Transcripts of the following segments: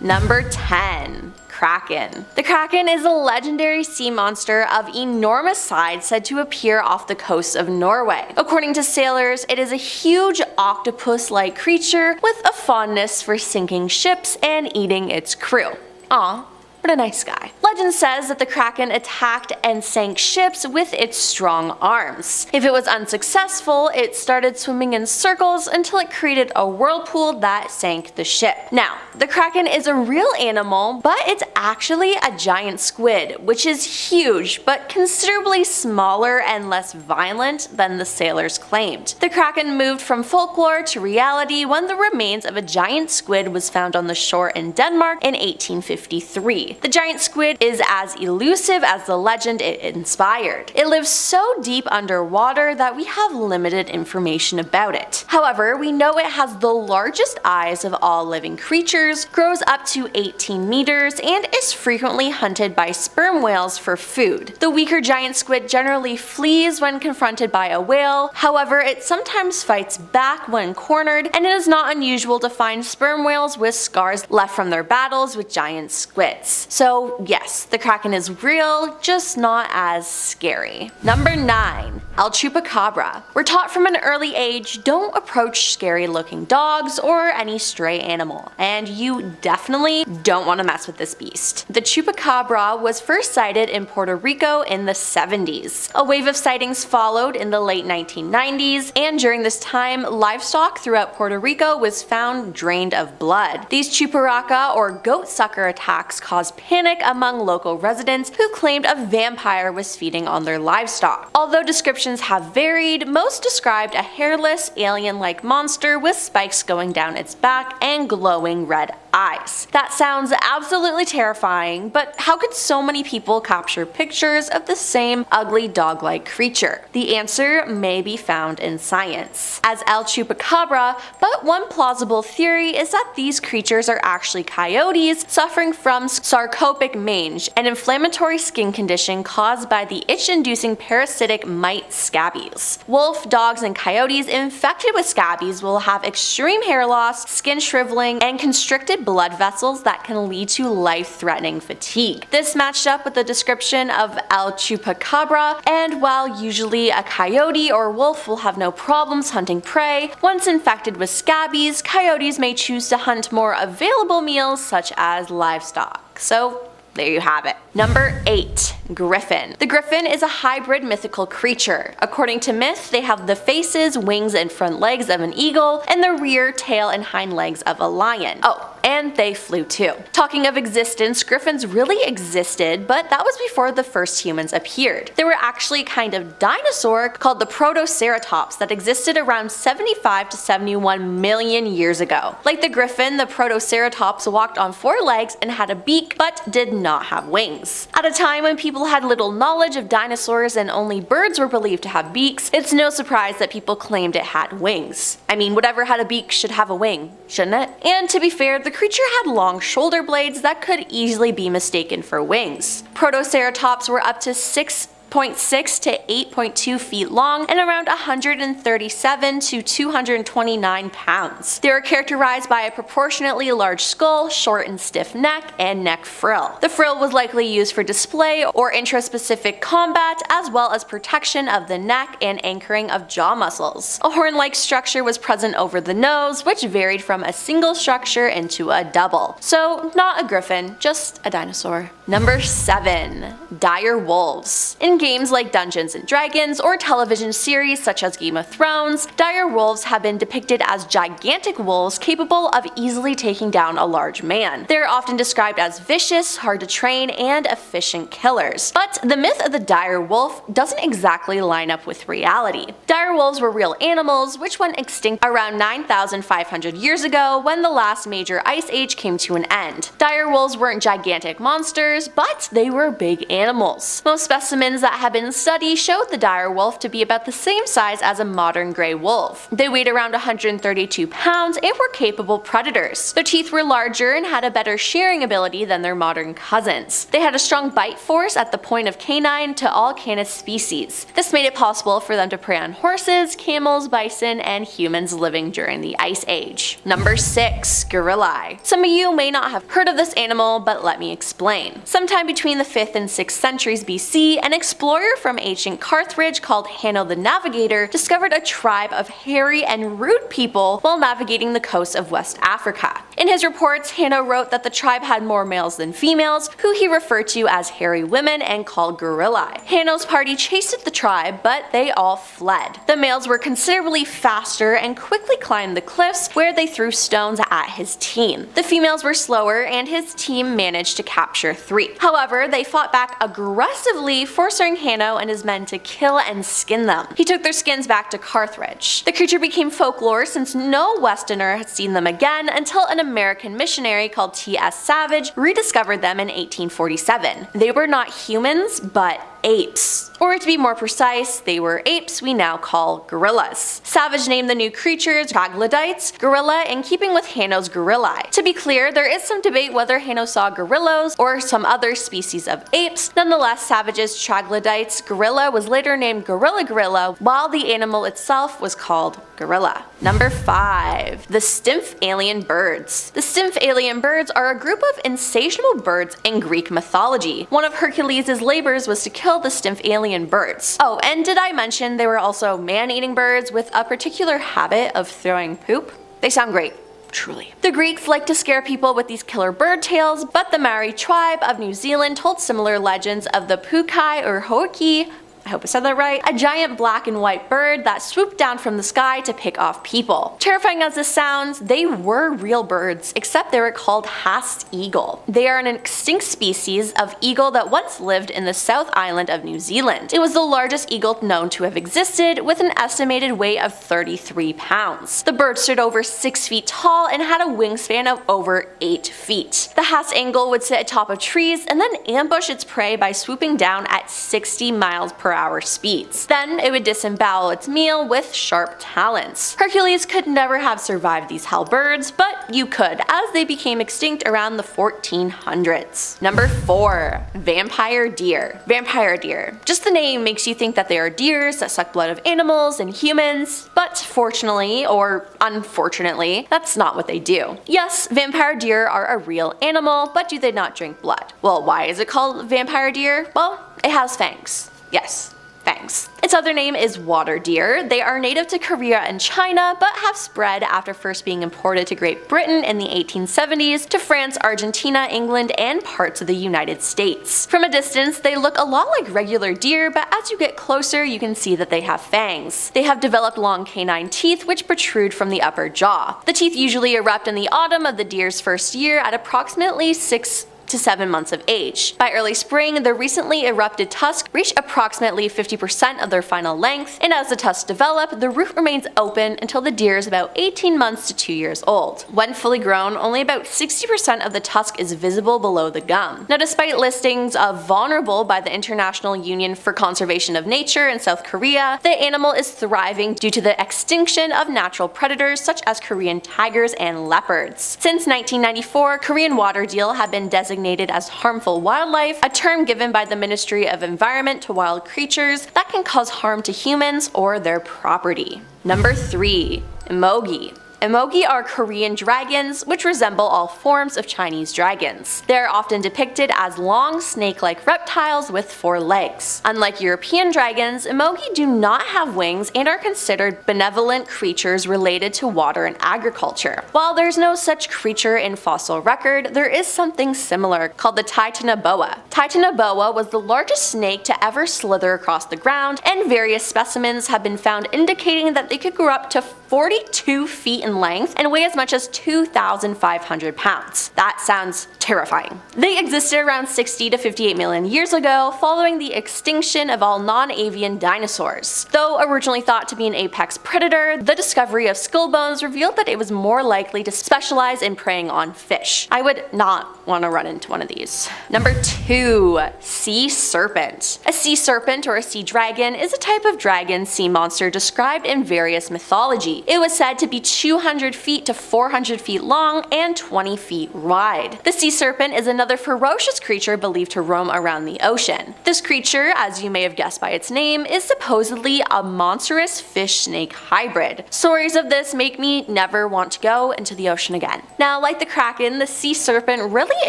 Number 10. Kraken. The Kraken is a legendary sea monster of enormous size said to appear off the coast of Norway. According to sailors, it is a huge octopus-like creature with a fondness for sinking ships and eating its crew. Aw. What a nice guy. Legend says that the Kraken attacked and sank ships with its strong arms. If it was unsuccessful, it started swimming in circles until it created a whirlpool that sank the ship. Now, the Kraken is a real animal, but it's actually a giant squid, which is huge, but considerably smaller and less violent than the sailors claimed. The Kraken moved from folklore to reality when the remains of a giant squid was found on the shore in Denmark in 1853. The giant squid is as elusive as the legend it inspired. It lives so deep underwater that we have limited information about it. However, we know it has the largest eyes of all living creatures, grows up to 18 meters, and is frequently hunted by sperm whales for food. The weaker giant squid generally flees when confronted by a whale, however, it sometimes fights back when cornered, and it is not unusual to find sperm whales with scars left from their battles with giant squids. So yes, the Kraken is real, just not as scary. Number 9. El Chupacabra. We're taught from an early age, don't approach scary looking dogs or any stray animal, and you definitely don't want to mess with this beast. The Chupacabra was first sighted in Puerto Rico in the 70s. A wave of sightings followed in the late 1990s, and during this time, livestock throughout Puerto Rico was found drained of blood. These chuparaca or goat sucker attacks caused panic among local residents who claimed a vampire was feeding on their livestock. Although descriptions have varied, most described a hairless, alien-like monster with spikes going down its back and glowing red eyes. That sounds absolutely terrifying, but how could so many people capture pictures of the same ugly dog-like creature? The answer may be found in science, as El Chupacabra, but one plausible theory is that these creatures are actually coyotes suffering from sarcopic mange, an inflammatory skin condition caused by the itch-inducing parasitic mite scabies. Wolf, dogs, and coyotes infected with scabies will have extreme hair loss, skin shriveling, and constricted blood vessels that can lead to life-threatening fatigue. This matched up with the description of El Chupacabra, and while usually a coyote or wolf will have no problems hunting prey, once infected with scabies, coyotes may choose to hunt more available meals such as livestock. So there you have it. Number 8. Griffin. The griffin is a hybrid mythical creature. According to myth, they have the faces, wings, and front legs of an eagle, and the rear, tail, and hind legs of a lion. Oh, and they flew too. Talking of existence, griffins really existed, but that was before the first humans appeared. They were actually a kind of dinosaur called the Protoceratops that existed around 75 to 71 million years ago. Like the griffin, the Protoceratops walked on 4 legs and had a beak, but did not have wings. At a time when people had little knowledge of dinosaurs and only birds were believed to have beaks, it's no surprise that people claimed it had wings. I mean, whatever had a beak should have a wing, shouldn't it? And to be fair, the creature had long shoulder blades that could easily be mistaken for wings. Protoceratops were up to 6.6 to 8.2 feet long and around 137 to 229 pounds. They were characterized by a proportionately large skull, short and stiff neck, and neck frill. The frill was likely used for display or intraspecific combat, as well as protection of the neck and anchoring of jaw muscles. A horn-like structure was present over the nose, which varied from a single structure into a double. So not a griffin, just a dinosaur. Number 7. Dire wolves. In games like Dungeons & Dragons or television series such as Game of Thrones, dire wolves have been depicted as gigantic wolves capable of easily taking down a large man. They are often described as vicious, hard to train, and efficient killers. But the myth of the dire wolf doesn't exactly line up with reality. Dire wolves were real animals which went extinct around 9,500 years ago when the last major ice age came to an end. Dire wolves weren't gigantic monsters, but they were big animals. Most specimens that that had been studied showed the dire wolf to be about the same size as a modern gray wolf. They weighed around 132 pounds and were capable predators. Their teeth were larger and had a better shearing ability than their modern cousins. They had a strong bite force at the point of canine to all Canis species. This made it possible for them to prey on horses, camels, bison, and humans living during the Ice Age. Number 6. Gorillae. Some of you may not have heard of this animal, but let me explain. Sometime between the 5th and 6th centuries BC, an explorer from ancient Carthage called Hanno the Navigator discovered a tribe of hairy and rude people while navigating the coast of West Africa. In his reports, Hanno wrote that the tribe had more males than females, who he referred to as hairy women and called gorillae. Hanno's party chased the tribe, but they all fled. The males were considerably faster and quickly climbed the cliffs, where they threw stones at his team. The females were slower, and his team managed to capture 3. However, they fought back aggressively, forcing Hanno and his men to kill and skin them. He took their skins back to Carthage. The creature became folklore since no Westerner had seen them again until an American missionary called T.S. Savage rediscovered them in 1847. They were not humans, but apes. Or to be more precise, they were apes we now call gorillas. Savage named the new creatures troglodytes, gorilla, in keeping with Hanno's gorillae. To be clear, there is some debate whether Hanno saw gorillas or some other species of apes. Nonetheless, Savage's troglodytes gorilla was later named gorilla, while the animal itself was called gorilla. Number 5. The Stymph alien birds. The Stymph alien birds are a group of insatiable birds in Greek mythology. One of Hercules' labors was to kill the Stymph alien birds. Oh, and did I mention they were also man-eating birds with a particular habit of throwing poop? They sound great. Truly. The Greeks liked to scare people with these killer bird tales, but the Maori tribe of New Zealand told similar legends of the pukai or hoki, I hope I said that right, a giant black and white bird that swooped down from the sky to pick off people. Terrifying as this sounds, they were real birds, except they were called Haast eagle. They are an extinct species of eagle that once lived in the South Island of New Zealand. It was the largest eagle known to have existed, with an estimated weight of 33 pounds. The bird stood over 6 feet tall and had a wingspan of over 8 feet. The Haast eagle would sit atop of trees and then ambush its prey by swooping down at 60 miles per hour speeds. Then it would disembowel its meal with sharp talons. Hercules could never have survived these hell birds, but you could, as they became extinct around the 1400s. Number 4. Vampire deer. Vampire deer. Just the name makes you think that they are deers that suck blood of animals and humans, but fortunately, or unfortunately, that's not what they do. Yes, vampire deer are a real animal, but do they not drink blood? Well, why is it called vampire deer? Well, it has fangs. Yes, fangs. Its other name is water deer. They are native to Korea and China, but have spread after first being imported to Great Britain in the 1870s to France, Argentina, England, and parts of the United States. From a distance, they look a lot like regular deer, but as you get closer, you can see that they have fangs. They have developed long canine teeth which protrude from the upper jaw. The teeth usually erupt in the autumn of the deer's first year at approximately 6 to 7 months of age. By early spring, the recently erupted tusks reach approximately 50% of their final length, and as the tusks develop, the root remains open until the deer is about 18 months to 2 years old. When fully grown, only about 60% of the tusk is visible below the gum. Now, despite listings of vulnerable by the International Union for Conservation of Nature in South Korea, the animal is thriving due to the extinction of natural predators such as Korean tigers and leopards. Since 1994, Korean water deer have been designated as harmful wildlife, a term given by the Ministry of Environment to wild creatures that can cause harm to humans or their property. Number 3. Emogi. Emogi are Korean dragons, which resemble all forms of Chinese dragons. They are often depicted as long, snake-like reptiles with 4 legs. Unlike European dragons, emogi do not have wings and are considered benevolent creatures related to water and agriculture. While there's no such creature in fossil record, there is something similar called the Titanoboa. Titanoboa was the largest snake to ever slither across the ground, and various specimens have been found indicating that they could grow up to 42 feet in length and weigh as much as 2,500 pounds. That sounds terrifying. They existed around 60 to 58 million years ago, following the extinction of all non-avian dinosaurs. Though originally thought to be an apex predator, the discovery of skull bones revealed that it was more likely to specialize in preying on fish. I would not want to run into one of these. Number 2. Sea serpent. A sea serpent or a sea dragon is a type of dragon sea monster described in various mythology. It was said to be 200 feet to 400 feet long and 20 feet wide. The sea serpent is another ferocious creature believed to roam around the ocean. This creature, as you may have guessed by its name, is supposedly a monstrous fish-snake hybrid. Stories of this make me never want to go into the ocean again. Now, like the kraken, the sea serpent really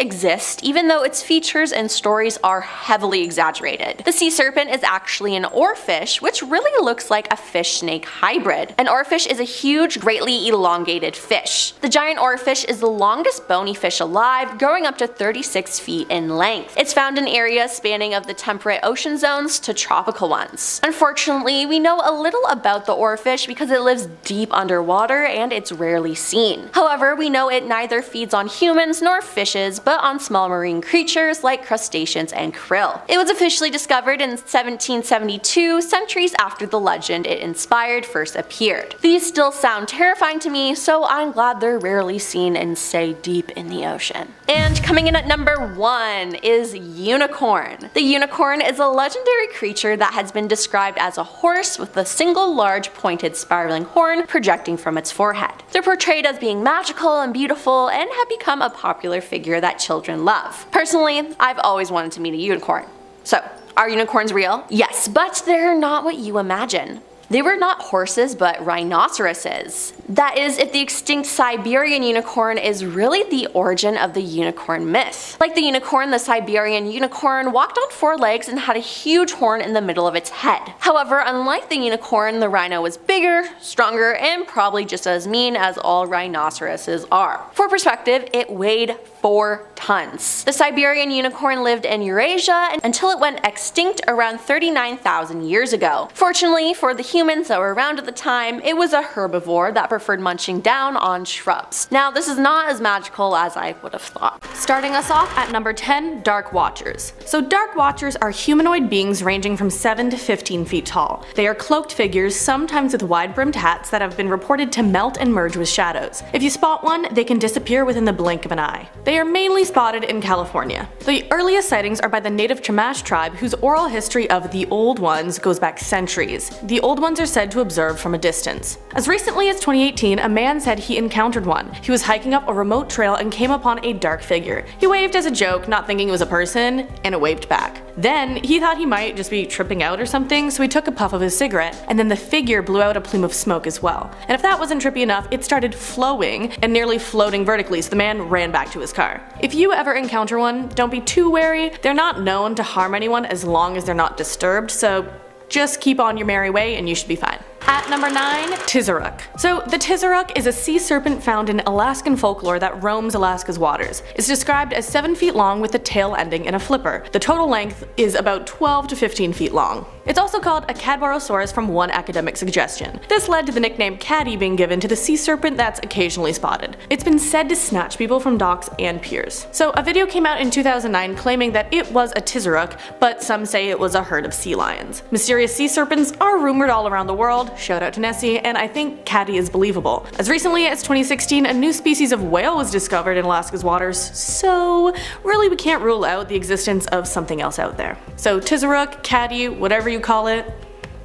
exists, even though its features and stories are heavily exaggerated. The sea serpent is actually an oarfish, which really looks like a fish-snake hybrid. An oarfish is a huge, greatly elongated fish. The giant oarfish is the longest bony fish alive, growing up to 36 feet in length. It's found in areas spanning of the temperate ocean zones to tropical ones. Unfortunately, we know a little about the oarfish because it lives deep underwater and it's rarely seen. However, we know it neither feeds on humans nor fishes, but on small marine creatures like crustaceans and krill. It was officially discovered in 1772, centuries after the legend it inspired first appeared. These still sound terrifying to me, so I'm glad they're rarely seen and stay deep in the ocean. And coming in at number 1 is unicorn. The unicorn is a legendary creature that has been described as a horse with a single large pointed spiraling horn projecting from its forehead. They're portrayed as being magical and beautiful and have become a popular figure that children love. Personally, I've always wanted to meet a unicorn. So, are unicorns real? Yes, but they're not what you imagine. They were not horses, but rhinoceroses. That is, if the extinct Siberian unicorn is really the origin of the unicorn myth. Like the unicorn, the Siberian unicorn walked on 4 legs and had a huge horn in the middle of its head. However, unlike the unicorn, the rhino was bigger, stronger, and probably just as mean as all rhinoceroses are. For perspective, it weighed 4 tons. The Siberian unicorn lived in Eurasia until it went extinct around 39,000 years ago. Fortunately for the humans that were around at the time, it was a herbivore that preferred munching down on shrubs. Now, this is not as magical as I would have thought. Starting us off at number 10, Dark Watchers. So Dark Watchers are humanoid beings ranging from 7 to 15 feet tall. They are cloaked figures, sometimes with wide-brimmed hats that have been reported to melt and merge with shadows. If you spot one, they can disappear within the blink of an eye. They are mainly spotted in California. The earliest sightings are by the native Chumash tribe, whose oral history of the Old Ones goes back centuries. The Old Ones are said to observe from a distance. As recently as 2018, a man said he encountered one. He was hiking up a remote trail and came upon a dark figure. He waved as a joke, not thinking it was a person, and it waved back. Then, he thought he might just be tripping out or something, so he took a puff of his cigarette, and then the figure blew out a plume of smoke as well. And if that wasn't trippy enough, it started flowing and nearly floating vertically, so the man ran back to his car. If you ever encounter one, don't be too wary. They're not known to harm anyone as long as they're not disturbed, so just keep on your merry way and you should be fine. At number 9, Tizaruk. So the Tizaruk is a sea serpent found in Alaskan folklore that roams Alaska's waters. It's described as 7 feet long with the tail ending in a flipper. The total length is about 12 to 15 feet long. It's also called a Cadborosaurus from one academic suggestion. This led to the nickname Caddy being given to the sea serpent that's occasionally spotted. It's been said to snatch people from docks and piers. So a video came out in 2009 claiming that it was a Tizaruk, but some say it was a herd of sea lions. Mysterious sea serpents are rumored all around the world. Shout out to Nessie, and I think Caddy is believable. As recently as 2016, a new species of whale was discovered in Alaska's waters, so really we can't rule out the existence of something else out there. So Tizaruk, Caddy, whatever you call it,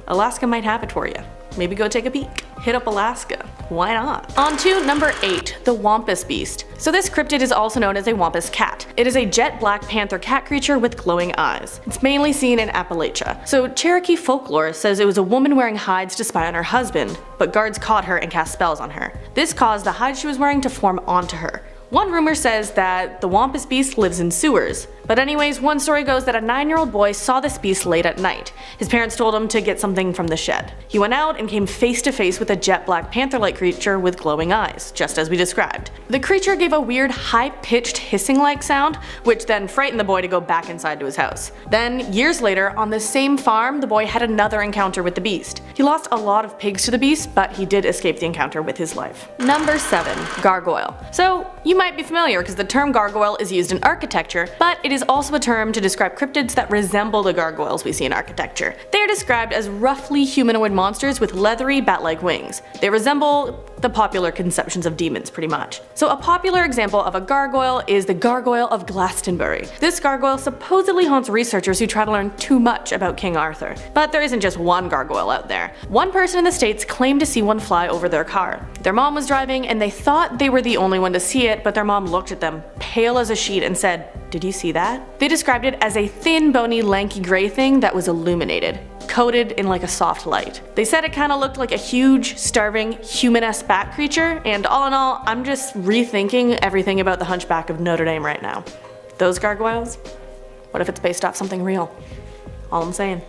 Alaska might have it for you. Maybe go take a peek. Hit up Alaska. Why not? On to number 8, the Wampus Beast. So this cryptid is also known as a Wampus cat. It is a jet black panther cat creature with glowing eyes. It's mainly seen in Appalachia. So Cherokee folklore says it was a woman wearing hides to spy on her husband, but guards caught her and cast spells on her. This caused the hide she was wearing to form onto her. One rumor says that the Wampus beast lives in sewers. But anyways, one story goes that a 9-year-old boy saw this beast late at night. His parents told him to get something from the shed. He went out and came face to face with a jet black panther-like creature with glowing eyes, just as we described. The creature gave a weird high-pitched hissing-like sound, which then frightened the boy to go back inside to his house. Then, years later, on the same farm, the boy had another encounter with the beast. He lost a lot of pigs to the beast, but he did escape the encounter with his life. Number 7. Gargoyle. So, you might be familiar because the term gargoyle is used in architecture, but it is also a term to describe cryptids that resemble the gargoyles we see in architecture. They are described as roughly humanoid monsters with leathery bat-like wings. They resemble the popular conceptions of demons pretty much. So a popular example of a gargoyle is the Gargoyle of Glastonbury. This gargoyle supposedly haunts researchers who try to learn too much about King Arthur. But there isn't just one gargoyle out there. One person in the States claimed to see one fly over their car. Their mom was driving and they thought they were the only one to see it, but their mom looked at them, pale as a sheet, and said, "Did you see that?" They described it as a thin, bony, lanky gray thing that was illuminated, coated in like a soft light. They said it kinda looked like a huge, starving, human-esque bat creature, and all in all, I'm just rethinking everything about the Hunchback of Notre Dame right now. Those gargoyles? What if it's based off something real? All I'm saying.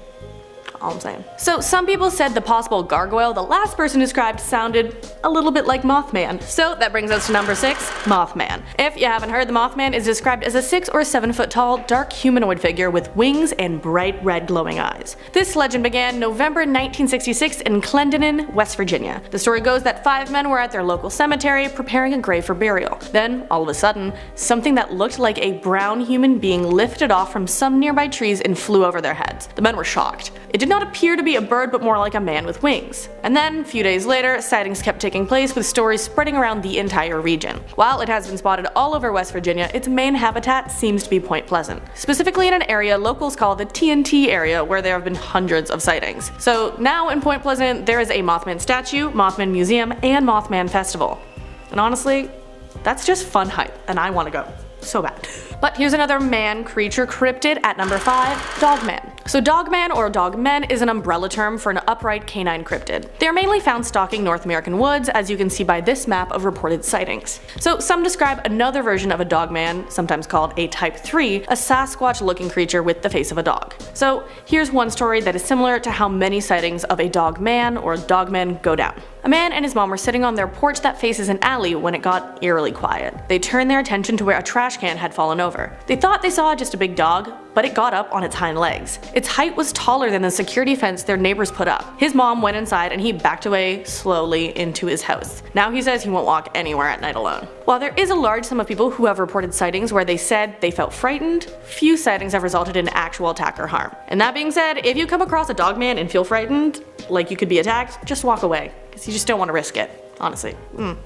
So some people said the possible gargoyle the last person described sounded a little bit like Mothman. So that brings us to number 6, Mothman. If you haven't heard, the Mothman is described as a 6 or 7 foot tall, dark humanoid figure with wings and bright red glowing eyes. This legend began November 1966 in Clendenin, West Virginia. The story goes that 5 men were at their local cemetery preparing a grave for burial. Then, all of a sudden, something that looked like a brown human being lifted off from some nearby trees and flew over their heads. The men were shocked. It did not appear to be a bird, but more like a man with wings. And then, a few days later, sightings kept taking place with stories spreading around the entire region. While it has been spotted all over West Virginia, its main habitat seems to be Point Pleasant. Specifically in an area locals call the TNT area, where there have been hundreds of sightings. So now in Point Pleasant, there is a Mothman statue, Mothman Museum, and Mothman Festival. And honestly, that's just fun hype, and I want to go. So bad. But here's another man creature cryptid at number 5, Dogman. So Dogman or Dogmen is an umbrella term for an upright canine cryptid. They are mainly found stalking North American woods, as you can see by this map of reported sightings. So some describe another version of a Dogman, sometimes called a Type 3, a Sasquatch looking creature with the face of a dog. So here's one story that is similar to how many sightings of a Dogman or Dogmen go down. A man and his mom were sitting on their porch that faces an alley when it got eerily quiet. They turned their attention to where a trash can had fallen over. They thought they saw just a big dog, but it got up on its hind legs. Its height was taller than the security fence their neighbors put up. His mom went inside and he backed away slowly into his house. Now he says he won't walk anywhere at night alone. While there is a large sum of people who have reported sightings where they said they felt frightened, few sightings have resulted in actual attack or harm. And that being said, if you come across a Dogman and feel frightened, like you could be attacked, just walk away, because you just don't want to risk it. Honestly,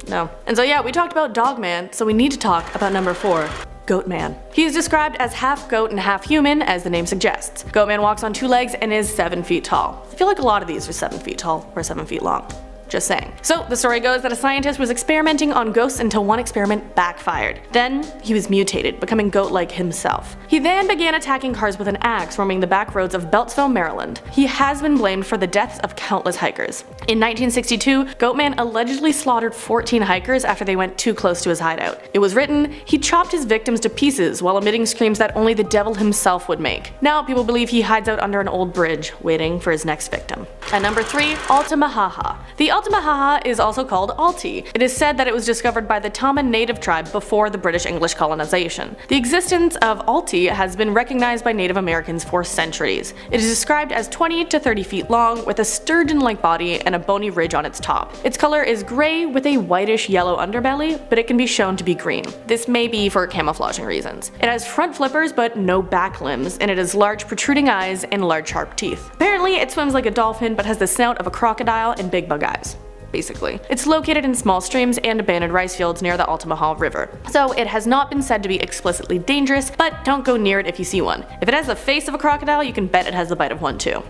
no. And so yeah, we talked about Dogman, so we need to talk about number 4. Goatman. He is described as half goat and half human, as the name suggests. Goatman walks on 2 legs and is 7 feet tall. I feel like a lot of these are 7 feet tall or 7 feet long. Just saying. So the story goes that a scientist was experimenting on ghosts until one experiment backfired. Then he was mutated, becoming goat-like himself. He then began attacking cars with an axe, roaming the back roads of Beltsville, Maryland. He has been blamed for the deaths of countless hikers. In 1962, Goatman allegedly slaughtered 14 hikers after they went too close to his hideout. It was written, he chopped his victims to pieces while emitting screams that only the devil himself would make. Now people believe he hides out under an old bridge, waiting for his next victim. At number 3, Altamahaha. The Altamahaha is also called Alti. It is said that it was discovered by the Tama native tribe before the British English colonization. The existence of Alti has been recognized by Native Americans for centuries. It is described as 20 to 30 feet long, with a sturgeon-like body and a bony ridge on its top. Its color is gray with a whitish yellow underbelly, but it can be shown to be green. This may be for camouflaging reasons. It has front flippers but no back limbs, and it has large protruding eyes and large sharp teeth. Apparently it swims like a dolphin but has the snout of a crocodile and big bug eyes. Basically. It's located in small streams and abandoned rice fields near the Altamahaw River. So it has not been said to be explicitly dangerous, but don't go near it if you see one. If it has the face of a crocodile, you can bet it has the bite of one too.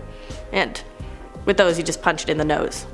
And with those, you just punch it in the nose.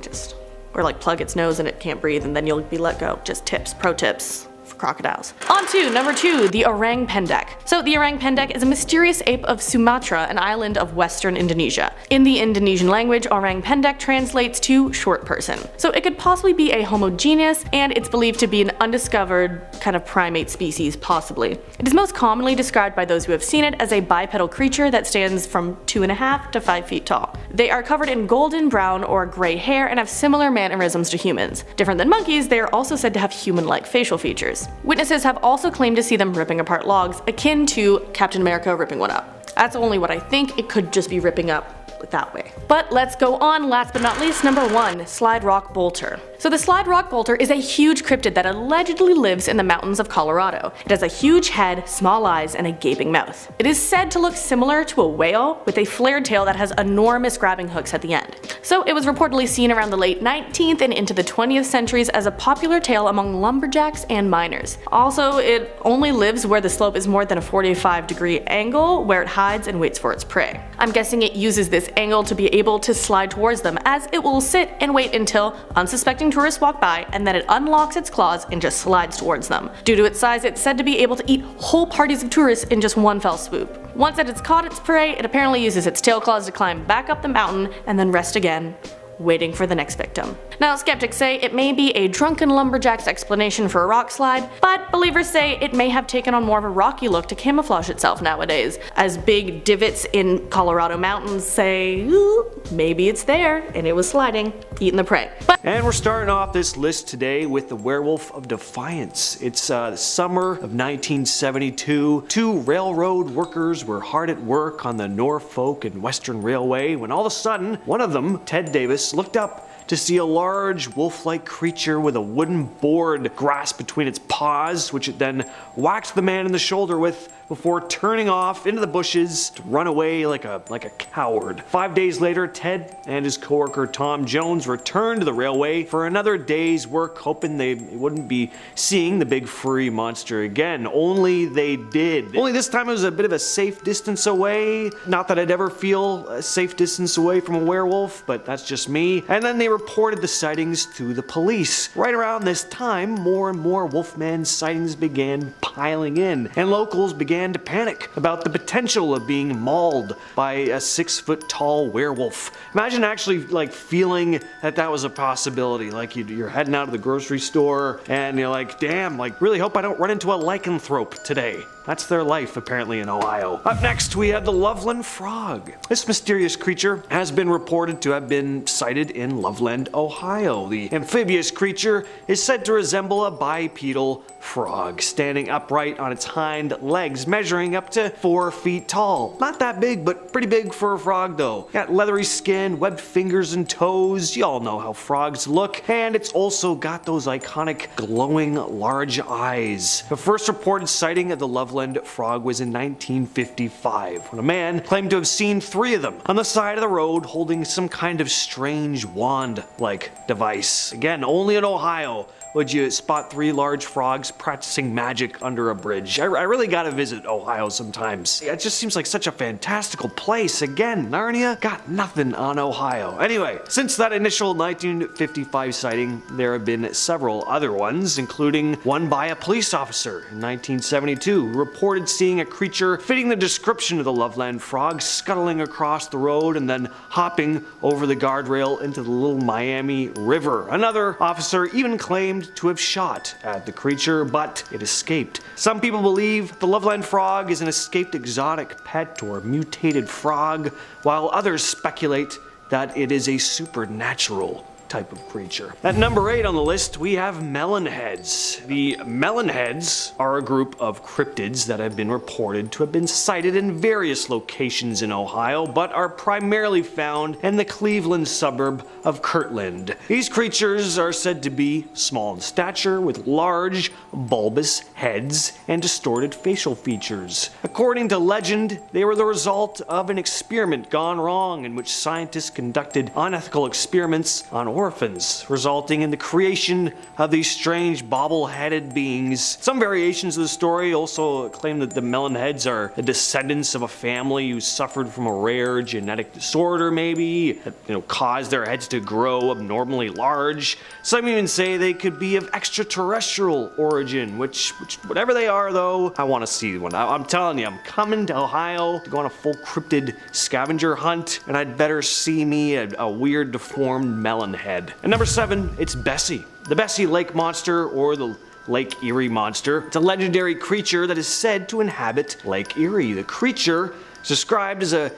Or like plug its nose and it can't breathe and then you'll be let go. Just tips, pro tips for crocodiles. On to number 2, the orang pendek. So the orang pendek is a mysterious ape of Sumatra, an island of western Indonesia. In the Indonesian language, orang pendek translates to short person. So it could possibly be a homogeneous, and it's believed to be an undiscovered kind of primate species, possibly. It is most commonly described by those who have seen it as a bipedal creature that stands from 2.5 to 5 feet tall. They are covered in golden, brown, or gray hair and have similar mannerisms to humans. Different than monkeys, they are also said to have human-like facial features. Witnesses have also claimed to see them ripping apart logs, akin to Captain America ripping one up. That's only what I think. It could just be ripping up that way. But let's go on. Last but not least, number 1, Slide Rock Bolter. So the Slide Rock Bolter is a huge cryptid that allegedly lives in the mountains of Colorado. It has a huge head, small eyes, and a gaping mouth. It is said to look similar to a whale with a flared tail that has enormous grabbing hooks at the end. So it was reportedly seen around the late 19th and into the 20th centuries as a popular tale among lumberjacks and miners. Also, it only lives where the slope is more than a 45-degree angle, where it hides and waits for its prey. I'm guessing it uses this angle to be able to slide towards them, as it will sit and wait until unsuspecting tourists walk by, and then it unlocks its claws and just slides towards them. Due to its size, it's said to be able to eat whole parties of tourists in just one fell swoop. Once it has caught its prey, it apparently uses its tail claws to climb back up the mountain and then rest again, waiting for the next victim. Now, skeptics say it may be a drunken lumberjack's explanation for a rock slide, but believers say it may have taken on more of a rocky look to camouflage itself nowadays, as big divots in Colorado mountains say, ooh, maybe it's there and it was sliding, eating the prey. And we're starting off this list today with the Werewolf of Defiance. It's the summer of 1972. 2 railroad workers were hard at work on the Norfolk and Western Railway when all of a sudden, one of them, Ted Davis, looked up to see a large wolf-like creature with a wooden board grasped between its paws, which it then whacked the man in the shoulder with before turning off into the bushes to run away like a coward. 5 days later, Ted and his coworker Tom Jones returned to the railway for another day's work, hoping they wouldn't be seeing the big furry monster again. Only they did. Only this time it was a bit of a safe distance away. Not that I'd ever feel a safe distance away from a werewolf, but that's just me. And then they reported the sightings to the police. Right around this time, more and more Wolfman sightings began piling in, and locals began to panic about the potential of being mauled by a 6-foot-tall werewolf. Imagine actually feeling that was a possibility. Like you're heading out of the grocery store and you're like, damn, really hope I don't run into a lycanthrope today. That's their life, apparently, in Ohio. Up next, we have the Loveland Frog. This mysterious creature has been reported to have been sighted in Loveland, Ohio. The amphibious creature is said to resemble a bipedal frog, standing upright on its hind legs, measuring up to 4 feet tall. Not that big, but pretty big for a frog, though. Got leathery skin, webbed fingers and toes. You all know how frogs look. And it's also got those iconic glowing large eyes. The first reported sighting of the Loveland frog was in 1955, when a man claimed to have seen 3 of them on the side of the road holding some kind of strange wand-like device. Again, only in Ohio would you spot 3 large frogs practicing magic under a bridge. I really gotta visit Ohio sometimes. It just seems like such a fantastical place. Again, Narnia got nothing on Ohio. Anyway, since that initial 1955 sighting, there have been several other ones, including one by a police officer in 1972 who reported seeing a creature fitting the description of the Loveland frog scuttling across the road and then hopping over the guardrail into the Little Miami River. Another officer even claimed to have shot at the creature, but it escaped. Some people believe the Loveland frog is an escaped exotic pet or mutated frog, while others speculate that it is a supernatural type of creature. At number 8 on the list, we have melonheads. The melonheads are a group of cryptids that have been reported to have been sighted in various locations in Ohio, but are primarily found in the Cleveland suburb of Kirtland. These creatures are said to be small in stature, with large, bulbous heads and distorted facial features. According to legend, they were the result of an experiment gone wrong in which scientists conducted unethical experiments on orphans, resulting in the creation of these strange bobble-headed beings. Some variations of the story also claim that the melonheads are the descendants of a family who suffered from a rare genetic disorder, maybe, that caused their heads to grow abnormally large. Some even say they could be of extraterrestrial origin, which whatever they are though, I want to see one. I'm telling you, I'm coming to Ohio to go on a full cryptid scavenger hunt, and I'd better see me a weird deformed melon head. And number 7, it's Bessie. The Bessie Lake Monster, or the Lake Erie Monster. It's a legendary creature that is said to inhabit Lake Erie. The creature is described as a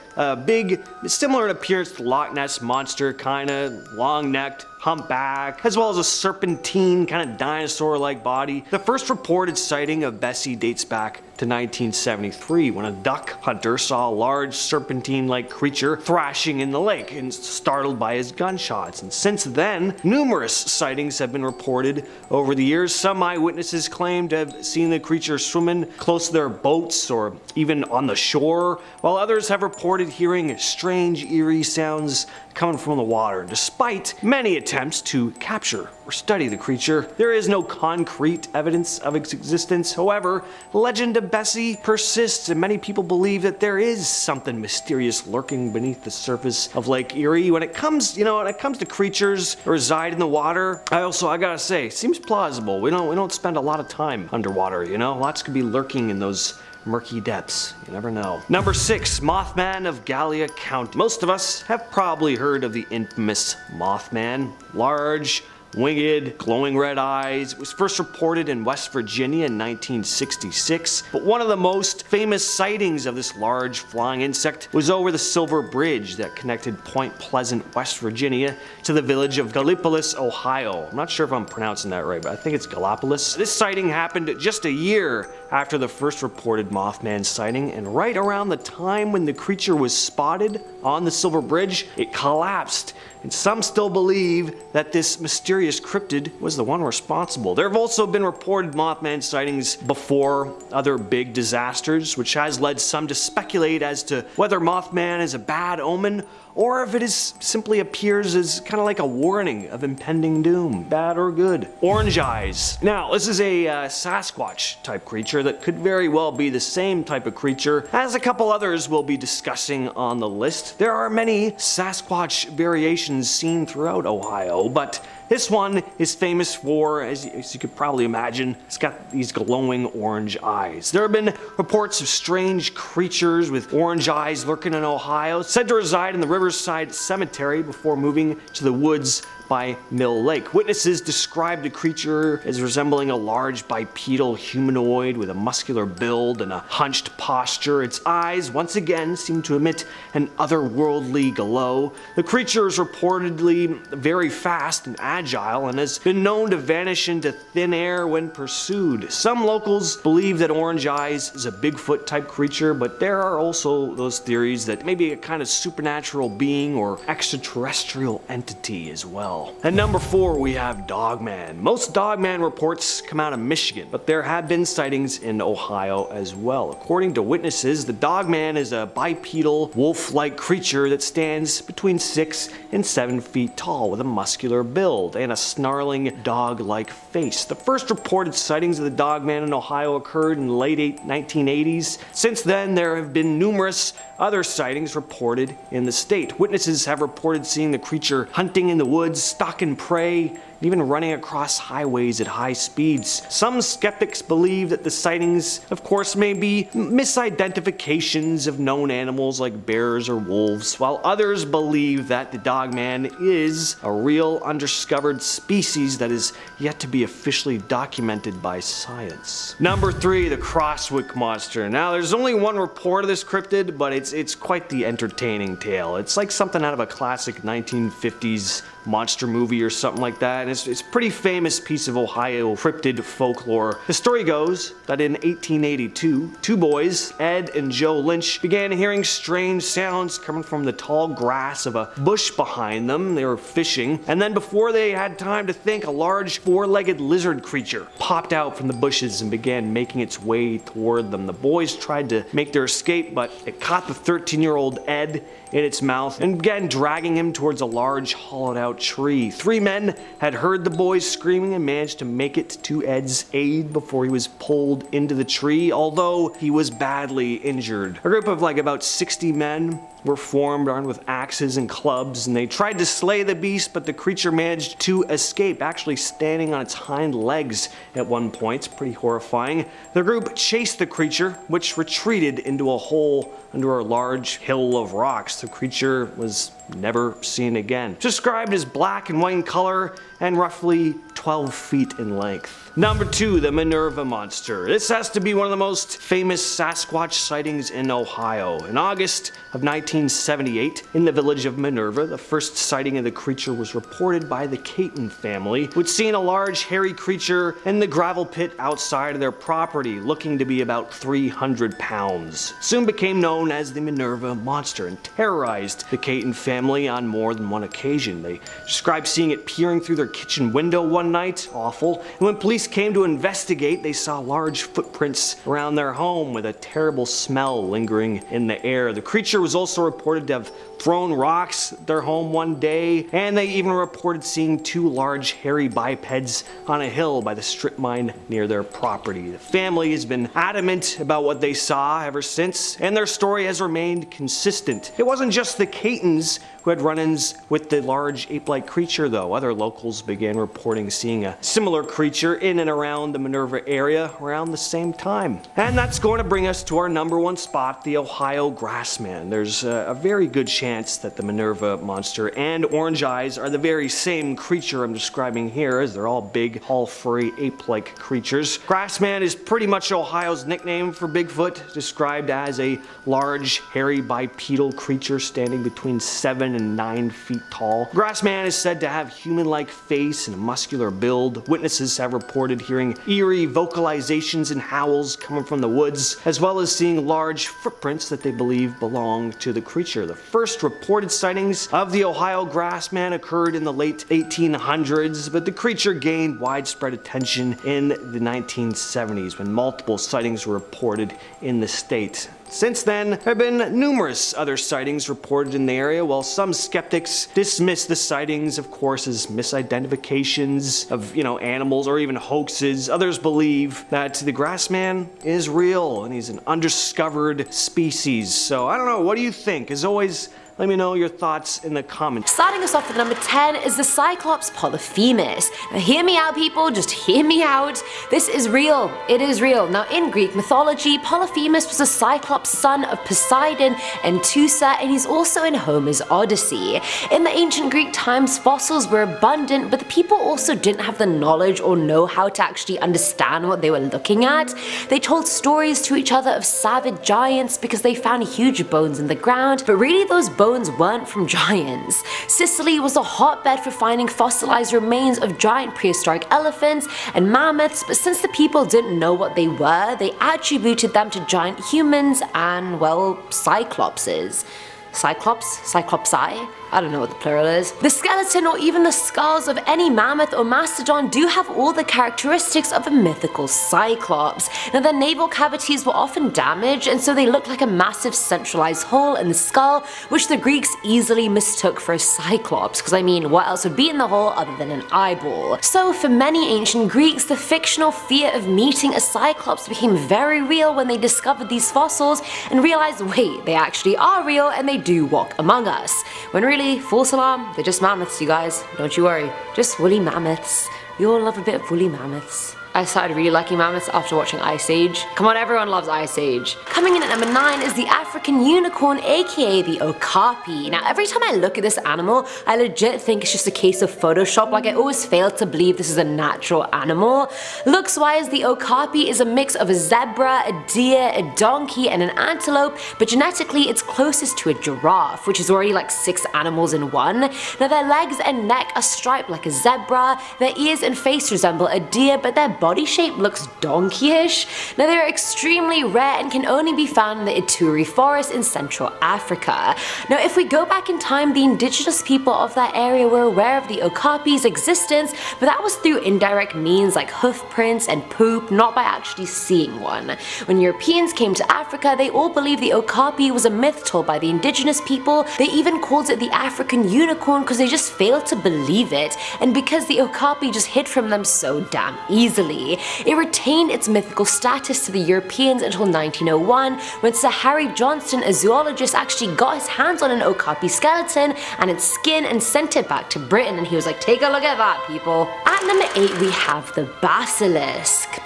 big, similar in appearance to Loch Ness Monster, kinda long-necked, humpback, as well as a serpentine, kind of dinosaur-like body. The first reported sighting of Bessie dates back to 1973 when a duck hunter saw a large serpentine-like creature thrashing in the lake and startled by his gunshots. And since then, numerous sightings have been reported over the years. Some eyewitnesses claim to have seen the creature swimming close to their boats or even on the shore, while others have reported hearing strange, eerie sounds coming from the water. Despite many attempts to capture or study the creature, there is no concrete evidence of its existence. However, the legend of Bessie persists, and many people believe that there is something mysterious lurking beneath the surface of Lake Erie. When it comes to creatures that reside in the water, I gotta say, it seems plausible. We don't spend a lot of time underwater, Lots could be lurking in those murky depths. You never know. Number 6, Mothman of Gallia County. Most of us have probably heard of the infamous Mothman. Large, winged, glowing red eyes. It was first reported in West Virginia in 1966, but one of the most famous sightings of this large flying insect was over the Silver Bridge that connected Point Pleasant, West Virginia to the village of Gallipolis, Ohio. I'm not sure if I'm pronouncing that right, but I think it's Gallipolis. This sighting happened just a year after the first reported Mothman sighting, and right around the time when the creature was spotted on the Silver Bridge, it collapsed. And some still believe that this mysterious cryptid was the one responsible. There have also been reported Mothman sightings before other big disasters, which has led some to speculate as to whether Mothman is a bad omen or if it is simply appears as kind of like a warning of impending doom, bad or good. Orange eyes. Now, this is a Sasquatch type creature that could very well be the same type of creature as a couple others we'll be discussing on the list. There are many Sasquatch variations seen throughout Ohio, but this one is famous for, as you could probably imagine, it's got these glowing orange eyes. There have been reports of strange creatures with orange eyes lurking in Ohio, said to reside in the Riverside Cemetery before moving to the woods by Mill Lake. Witnesses described the creature as resembling a large bipedal humanoid with a muscular build and a hunched posture. Its eyes, once again, seem to emit an otherworldly glow. The creature is reportedly very fast and agile and has been known to vanish into thin air when pursued. Some locals believe that Orange Eyes is a Bigfoot type creature, but there are also those theories that maybe a kind of supernatural being or extraterrestrial entity as well. At number 4, we have Dogman. Most Dogman reports come out of Michigan, but there have been sightings in Ohio as well. According to witnesses, the Dogman is a bipedal, wolf-like creature that stands between 6 and 7 feet tall with a muscular build and a snarling dog-like face. The first reported sightings of the Dogman in Ohio occurred in the late 1980s. Since then, there have been numerous other sightings reported in the state. Witnesses have reported seeing the creature hunting in the woods, stalking prey, even running across highways at high speeds. Some skeptics believe that the sightings, of course, may be misidentifications of known animals like bears or wolves, while others believe that the Dogman is a real undiscovered species that is yet to be officially documented by science. Number 3, the Crosswick Monster. Now, there's only one report of this cryptid, but it's quite the entertaining tale. It's like something out of a classic 1950s monster movie or something like that, and it's a pretty famous piece of Ohio cryptid folklore. The story goes that in 1882, two boys, Ed and Joe Lynch, began hearing strange sounds coming from the tall grass of a bush behind them. They were fishing, and then before they had time to think, a large four-legged lizard creature popped out from the bushes and began making its way toward them. The boys tried to make their escape, but it caught the 13-year-old Ed in its mouth and began dragging him towards a large hollowed-out tree. Three men had heard the boys screaming and managed to make it to Ed's aid before he was pulled into the tree, although he was badly injured. A group of about 60 men were formed, armed with axes and clubs, and they tried to slay the beast, but the creature managed to escape, actually standing on its hind legs at one point. It's pretty horrifying. The group chased the creature, which retreated into a hole under a large hill of rocks. The creature was never seen again. Described as black and white in color and roughly 12 feet in length. Number 2, the Minerva monster. This has to be one of the most famous Sasquatch sightings in Ohio. In August of 1978, in the village of Minerva, the first sighting of the creature was reported by the Caton family, who'd seen a large hairy creature in the gravel pit outside of their property, looking to be about 300 pounds. Soon became known as the Minerva monster and terrorized the Caton family on more than one occasion. They described seeing it peering through their kitchen window one night, awful, and when police came to investigate, they saw large footprints around their home with a terrible smell lingering in the air. The creature was also reported to have thrown rocks at their home one day, and they even reported seeing two large hairy bipeds on a hill by the strip mine near their property. The family has been adamant about what they saw ever since, and their story has remained consistent. It wasn't just the Catons who had run-ins with the large ape-like creature though. Other locals began reporting seeing a similar creature in and around the Minerva area around the same time. And that's going to bring us to our number 1 spot, the Ohio Grassman. There's a very good chance that the Minerva monster and Orange Eyes are the very same creature I'm describing here, as they're all big, all furry, ape-like creatures. Grassman is pretty much Ohio's nickname for Bigfoot, described as a large, hairy, bipedal creature standing between 7 and 9 feet tall. Grassman is said to have human-like face and a muscular build. Witnesses have reported hearing eerie vocalizations and howls coming from the woods, as well as seeing large footprints that they believe belong to the creature. The first reported sightings of the Ohio Grassman occurred in the late 1800s, but the creature gained widespread attention in the 1970s when multiple sightings were reported in the state. Since then, there have been numerous other sightings reported in the area, while some skeptics dismiss the sightings, of course, as misidentifications of, animals or even hoaxes. Others believe that the Grassman is real and he's an undiscovered species. So I don't know, what do you think? As always, let me know your thoughts in the comments. Starting us off at number 10 is the Cyclops Polyphemus. Now hear me out, people, just hear me out. This is real. It is real. Now in Greek mythology, Polyphemus was a Cyclops son of Poseidon and Teucer, and he's also in Homer's Odyssey. In the ancient Greek times, fossils were abundant, but the people also didn't have the knowledge or know-how to actually understand what they were looking at. They told stories to each other of savage giants because they found huge bones in the ground, but really those bones weren't from giants. Sicily was a hotbed for finding fossilized remains of giant prehistoric elephants and mammoths, but since the people didn't know what they were, they attributed them to giant humans and, well, cyclopses. Cyclops? Cyclopsi? I don't know what the plural is. The skeleton or even the skulls of any mammoth or mastodon do have all the characteristics of a mythical cyclops. Now their navel cavities were often damaged, and so they looked like a massive centralized hole in the skull, which the Greeks easily mistook for a cyclops, because I mean, what else would be in the hole other than an eyeball? So for many ancient Greeks, the fictional fear of meeting a cyclops became very real when they discovered these fossils and realized, wait, they actually are real and they do walk among us. When really, false alarm, they're just mammoths, you guys. Don't you worry. Just woolly mammoths. We all love a bit of woolly mammoths. I started really liking mammoths after watching Ice Age. Come on, everyone loves Ice Age. Coming in at number 9 is the African unicorn, aka the okapi. Now every time I look at this animal, I legit think it's just a case of Photoshop. Like, I always fail to believe this is a natural animal. Looks wise, the okapi is a mix of a zebra, a deer, a donkey, and an antelope, but genetically it's closest to a giraffe, which is already like 6 animals in one. Now their legs and neck are striped like a zebra, their ears and face resemble a deer, but their body shape looks donkey-ish. Now they are extremely rare and can only be found in the Ituri forest in Central Africa. Now if we go back in time, the indigenous people of that area were aware of the okapi's existence, but that was through indirect means like hoof prints and poop, not by actually seeing one. When Europeans came to Africa, they all believed the okapi was a myth told by the indigenous people. They even called it the African unicorn because they just failed to believe it, and because the okapi just hid from them so damn easily. It retained its mythical status to the Europeans until 1901, when Sir Harry Johnston, a zoologist, actually got his hands on an okapi skeleton and its skin and sent it back to Britain, and he was like, take a look at that, people. At number 8 we have the basilisk.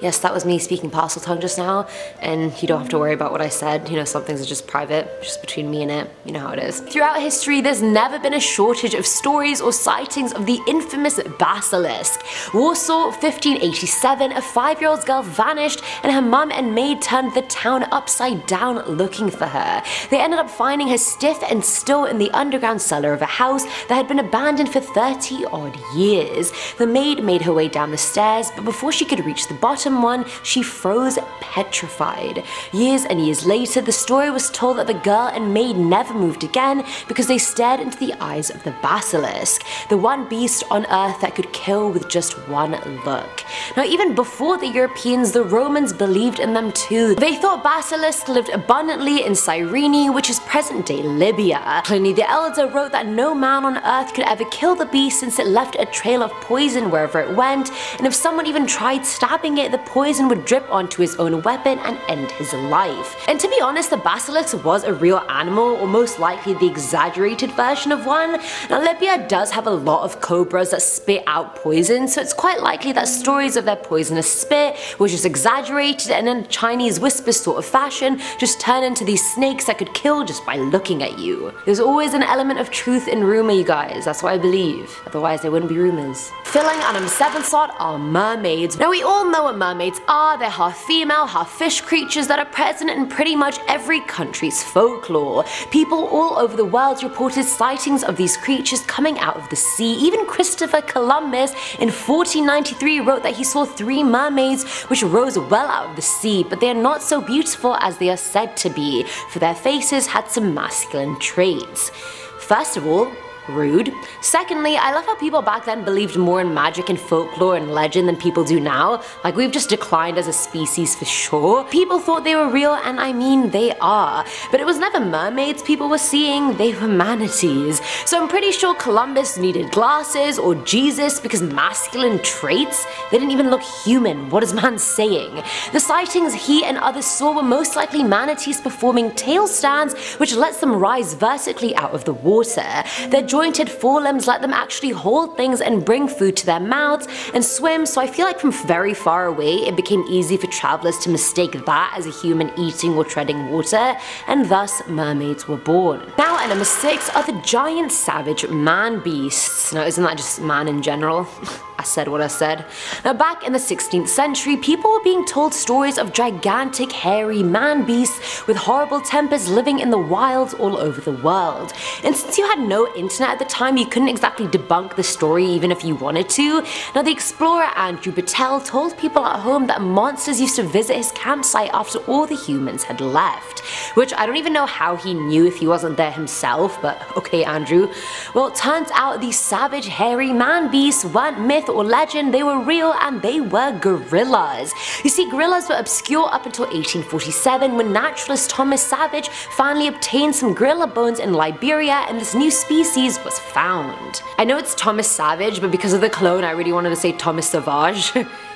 Yes, that was me speaking parcel tongue just now, and you don't have to worry about what I said. You know, some things are just private, just between me and it. You know how it is. Throughout history, there's never been a shortage of stories or sightings of the infamous basilisk. Warsaw, 1587, a 5-year-old girl vanished, and her mum and maid turned the town upside down looking for her. They ended up finding her stiff and still in the underground cellar of a house that had been abandoned for 30 odd years. The maid made her way down the stairs, but before she could reach the bottom one, she froze petrified. Years and years later, the story was told that the girl and maid never moved again because they stared into the eyes of the basilisk, the one beast on earth that could kill with just one look. Now, even before the Europeans, the Romans believed in them too. They thought basilisks lived abundantly in Cyrene, which is present-day Libya. Pliny the Elder wrote that no man on earth could ever kill the beast since it left a trail of poison wherever it went, and if someone even tried stabbing it, the poison would drip onto his own weapon and end his life. And to be honest, the basilisk was a real animal, or most likely the exaggerated version of one. Now, Libya does have a lot of cobras that spit out poison, so it's quite likely that stories of their poisonous spit were just exaggerated and in a Chinese whisper sort of fashion just turn into these snakes that could kill just by looking at you. There's always an element of truth in rumor, you guys, that's what I believe. Otherwise they wouldn't be rumors. Filling on number 7 slot are mermaids. Now, we all know what mermaids are. They're half female, half fish creatures that are present in pretty much every country's folklore. People all over the world reported sightings of these creatures coming out of the sea. Even Christopher Columbus in 1493 wrote that he saw 3 mermaids which rose well out of the sea, but they are not so beautiful as they are said to be, for their faces had some masculine traits. First of all, rude. Secondly, I love how people back then believed more in magic and folklore and legend than people do now. Like, we've just declined as a species for sure. People thought they were real, and I mean, they are. But it was never mermaids people were seeing, they were manatees. So I'm pretty sure Columbus needed glasses, or Jesus, because masculine traits? They didn't even look human. What is man saying? The sightings he and others saw were most likely manatees performing tail stands, which lets them rise vertically out of the water. Their jointed forelimbs let them actually hold things and bring food to their mouths and swim, so I feel like from very far away it became easy for travelers to mistake that as a human eating or treading water, and thus mermaids were born. Now at number 6 are the giant savage man beasts. Now, isn't that just man in general? I said what I said. Now, back in the 16th century, people were being told stories of gigantic hairy man beasts with horrible tempers living in the wilds all over the world. And since you had no internet at the time, you couldn't exactly debunk the story even if you wanted to. Now, the explorer Andrew Battelle told people at home that monsters used to visit his campsite after all the humans had left. Which I don't even know how he knew if he wasn't there himself, but okay, Andrew. Well, it turns out these savage hairy man beasts weren't myth or legend, they were real, and they were gorillas. You see, gorillas were obscure up until 1847 when naturalist Thomas Savage finally obtained some gorilla bones in Liberia and this new species was found. I know it's Thomas Savage, but because of the clone I really wanted to say Thomas Savage.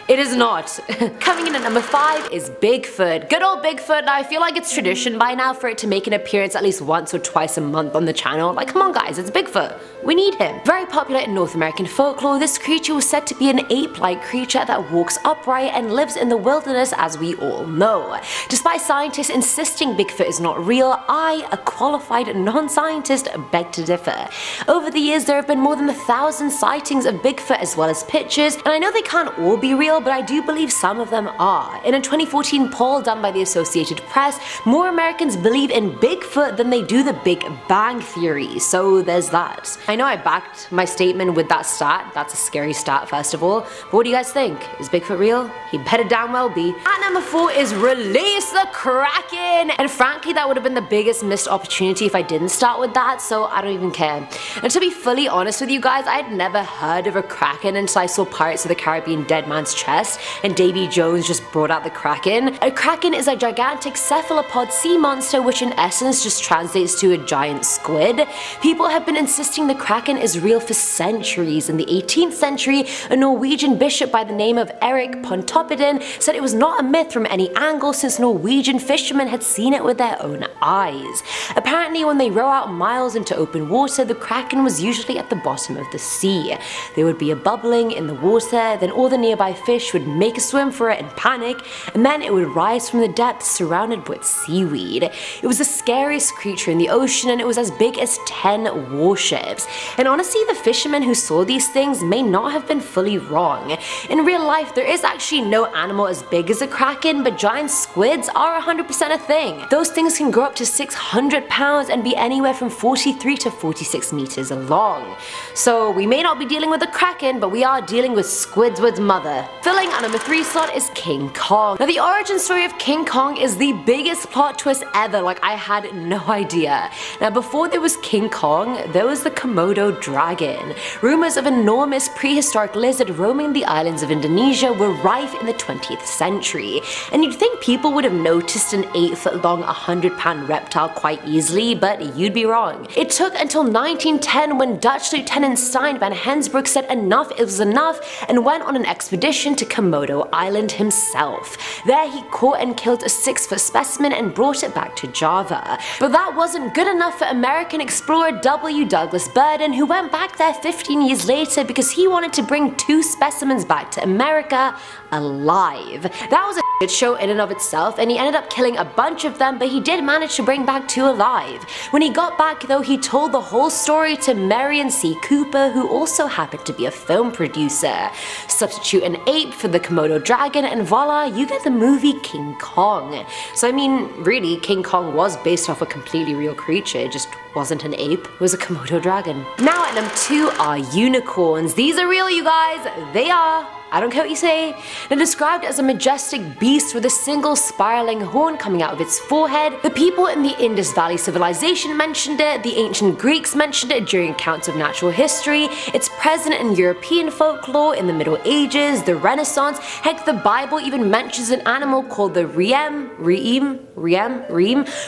It is not. Coming in at number 5 is Bigfoot. Good old Bigfoot. Now I feel like it's tradition by now for it to make an appearance at least once or twice a month on the channel. Like, come on guys, it's Bigfoot. We need him. Very popular in North American folklore, this creature was said to be an ape-like creature that walks upright and lives in the wilderness, as we all know. Despite scientists insisting Bigfoot is not real, I, a qualified non-scientist, beg to differ. Over the years there have been more than 1,000 sightings of Bigfoot as well as pictures, and I know they can't all be real, but I do believe some of them are. In a 2014 poll done by the Associated Press, more Americans believe in Bigfoot than they do the Big Bang Theory, so there's that. I know I backed my statement with that stat. That's a scary stat, first of all. But what do you guys think? Is Bigfoot real? He better damn well be. At number 4 is Release the Kraken! And frankly, that would have been the biggest missed opportunity if I didn't start with that, so I don't even care. And to be fully honest with you guys, I had never heard of a Kraken until I saw Pirates of the Caribbean Dead Man's Chest, and Davy Jones just brought out the Kraken. A Kraken is a gigantic cephalopod sea monster which in essence just translates to a giant squid. People have been insisting the Kraken is real for centuries. In the 18th century, a Norwegian bishop by the name of Erik Pontoppidan said it was not a myth from any angle since Norwegian fishermen had seen it with their own eyes. Apparently when they row out miles into open water, the Kraken was usually at the bottom of the sea. There would be a bubbling in the water, then all the nearby fish would make a swim for it in panic, and then it would rise from the depths surrounded with seaweed. It was the scariest creature in the ocean, and it was as big as 10 warships. And honestly, the fishermen who saw these things may not have been fully wrong. In real life, there is actually no animal as big as a Kraken, but giant squids are 100% a thing. Those things can grow up to 600 pounds and be anywhere from 43 to 46 meters long. So we may not be dealing with a Kraken, but we are dealing with Squidward's mother. Filling at number 3 slot is King Kong. Now the origin story of King Kong is the biggest plot twist ever, like I had no idea. Now before there was King Kong, there was the Komodo dragon. Rumors of an enormous prehistoric lizard roaming the islands of Indonesia were rife in the 20th century, and you'd think people would have noticed an 8-foot long 100-pound reptile quite easily, but you'd be wrong. It took until 1910 when Dutch Lieutenant Stein van Hensbroek said enough is enough and went on an expedition to Komodo Island himself. There he caught and killed a 6-foot specimen and brought it back to Java. But that wasn't good enough for American explorer W. Douglas Burden, who went back there 15 years later because he wanted to bring 2 specimens back to America alive. That was a shit show in and of itself, and he ended up killing a bunch of them, but he did manage to bring back 2 alive. When he got back though, he told the whole story to Marion C. Cooper, who also happened to be a film producer. Substitute an ape for the Komodo dragon and voila, you get the movie King Kong. So I mean, really, King Kong was based off a completely real creature, it just wasn't an ape, it was a Komodo dragon. Now at number 2 are unicorns. These are real, you guys, they are. I don't care what you say. They're described as a majestic beast with a single spiraling horn coming out of its forehead. The people in the Indus Valley civilization mentioned it, the ancient Greeks mentioned it during accounts of natural history, it's present in European folklore in the Middle Ages, the Renaissance, heck the Bible even mentions an animal called the reem,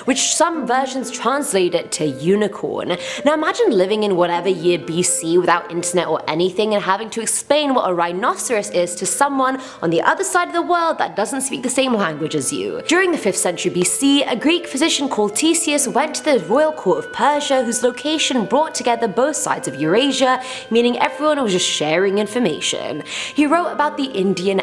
which some versions translate it to unicorn. Now imagine living in whatever year BC without internet or anything and having to explain what a rhinoceros is to someone on the other side of the world that doesn't speak the same language as you. During the 5th century BC, a Greek physician called Theseus went to the royal court of Persia, whose location brought together both sides of Eurasia, meaning everyone was just sharing information. He wrote about the Indian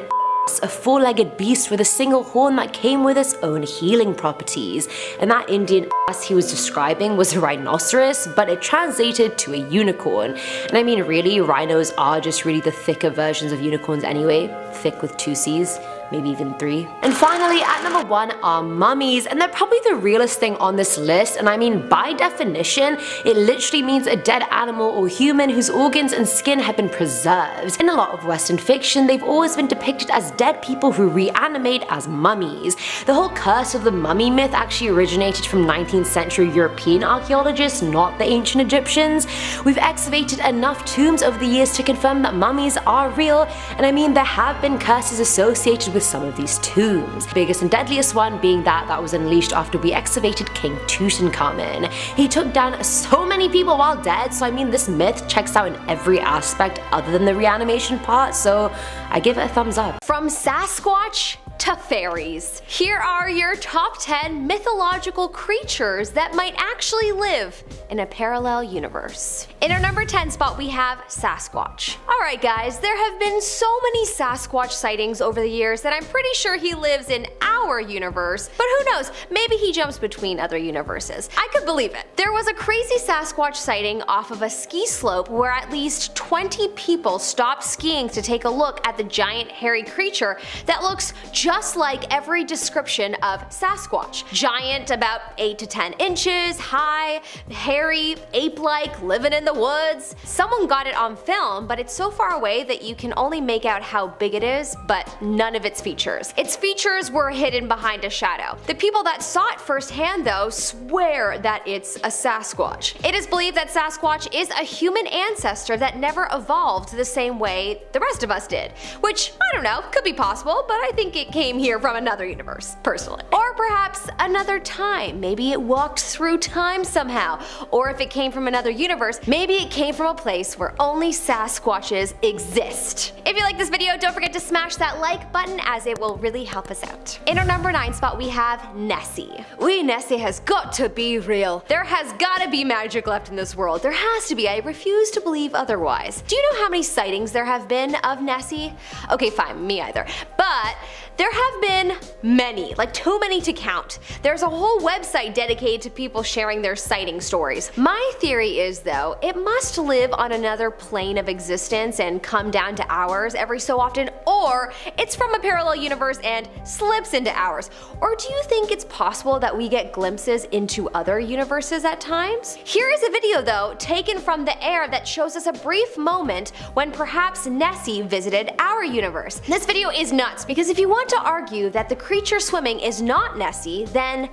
a 4-legged beast with a single horn that came with its own healing properties, and that Indian ass he was describing was a rhinoceros, but it translated to a unicorn. And I mean really, rhinos are just really the thicker versions of unicorns anyway, thick with 2 C's. Maybe even 3. And finally, at number 1 are mummies, and they're probably the realest thing on this list, and I mean by definition, it literally means a dead animal or human whose organs and skin have been preserved. In a lot of Western fiction, they've always been depicted as dead people who reanimate as mummies. The whole curse of the mummy myth actually originated from 19th century European archaeologists, not the ancient Egyptians. We've excavated enough tombs over the years to confirm that mummies are real, and I mean there have been curses associated with some of these tombs. Biggest and deadliest one being that was unleashed after we excavated King Tutankhamun. He took down so many people while dead, so I mean this myth checks out in every aspect other than the reanimation part, so I give it a thumbs up. From Sasquatch to fairies, here are your top 10 mythological creatures that might actually live in a parallel universe. In our number 10 spot we have Sasquatch. Alright guys, there have been so many Sasquatch sightings over the years that I'm pretty sure he lives in our universe, but who knows, maybe he jumps between other universes. I could believe it. There was a crazy Sasquatch sighting off of a ski slope where at least 20 people stopped skiing to take a look at the giant hairy creature that looks just like every description of Sasquatch. Giant, about 8 to 10 inches high, hairy, ape-like, living in the woods. Someone got it on film, but it's so far away that you can only make out how big it is, but none of its features. Its features were hidden behind a shadow. The people that saw it firsthand though swear that it's a Sasquatch. It is believed that Sasquatch is a human ancestor that never evolved the same way the rest of us did, which, I don't know, could be possible, but I think it came here from another universe, personally. Or perhaps another time. Maybe it walked through time somehow. Or if it came from another universe, maybe it came from a place where only Sasquatches exist. If you like this video, don't forget to smash that like button as it will really help us out. In our number 9 spot we have Nessie. Nessie has got to be real. There has gotta be magic left in this world. There has to be. I refuse to believe otherwise. Do you know how many sightings there have been of Nessie? Okay, fine, me either. But there have been many, like too many to count. There's a whole website dedicated to people sharing their sighting stories. My theory is though, it must live on another plane of existence and come down to ours every so often, or it's from a parallel universe and slips into ours. Or do you think it's possible that we get glimpses into other universes at times? Here is a video though, taken from the air that shows us a brief moment when perhaps Nessie visited our universe. This video is nuts because if you want to argue that the creature swimming is not Nessie, then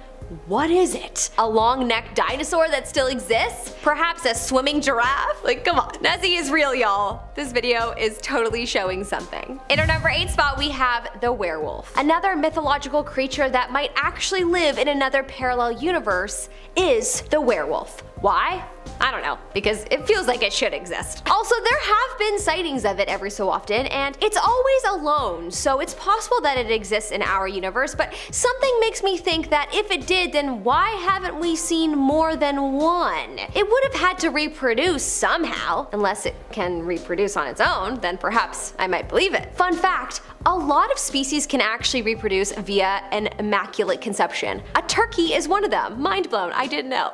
what is it? A long-necked dinosaur that still exists? Perhaps a swimming giraffe? Like, come on. Nessie is real, y'all. This video is totally showing something. In our number 8 spot, we have the werewolf. Another mythological creature that might actually live in another parallel universe is the werewolf. Why? I don't know, because it feels like it should exist. Also, there have been sightings of it every so often, and it's always alone, so it's possible that it exists in our universe, but something makes me think that if it did, then why haven't we seen more than one? It would have had to reproduce somehow. Unless it can reproduce on its own, then perhaps I might believe it. Fun fact, a lot of species can actually reproduce via an immaculate conception. A turkey is one of them. Mind blown, I didn't know.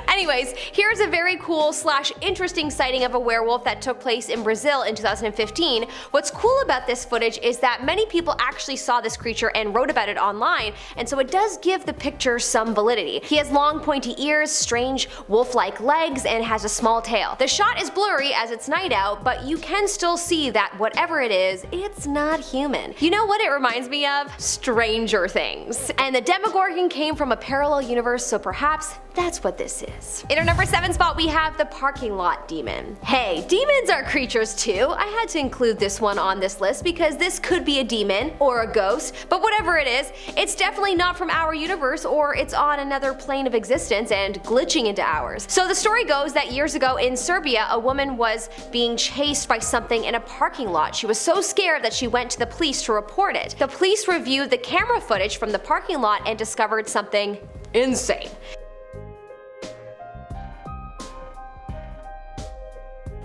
Anyways, here's a very cool / interesting sighting of a werewolf that took place in Brazil in 2015. What's cool about this footage is that many people actually saw this creature and wrote about it online, and so it does give the picture some validity. He has long pointy ears, strange wolf-like legs, and has a small tail. The shot is blurry as it's night out, but you can still see that whatever it is, it's not human. You know what it reminds me of? Stranger Things. And the Demogorgon came from a parallel universe, so perhaps that's what this is. In our number 7 spot, we have the parking lot demon. Hey, demons are creatures too. I had to include this one on this list because this could be a demon or a ghost, but whatever it is, it's definitely not from our universe, or it's on another plane of existence and glitching into ours. So the story goes that years ago in Serbia, a woman was being chased by something in a parking lot. She was so scared that she went to the police to report it. The police reviewed the camera footage from the parking lot and discovered something insane.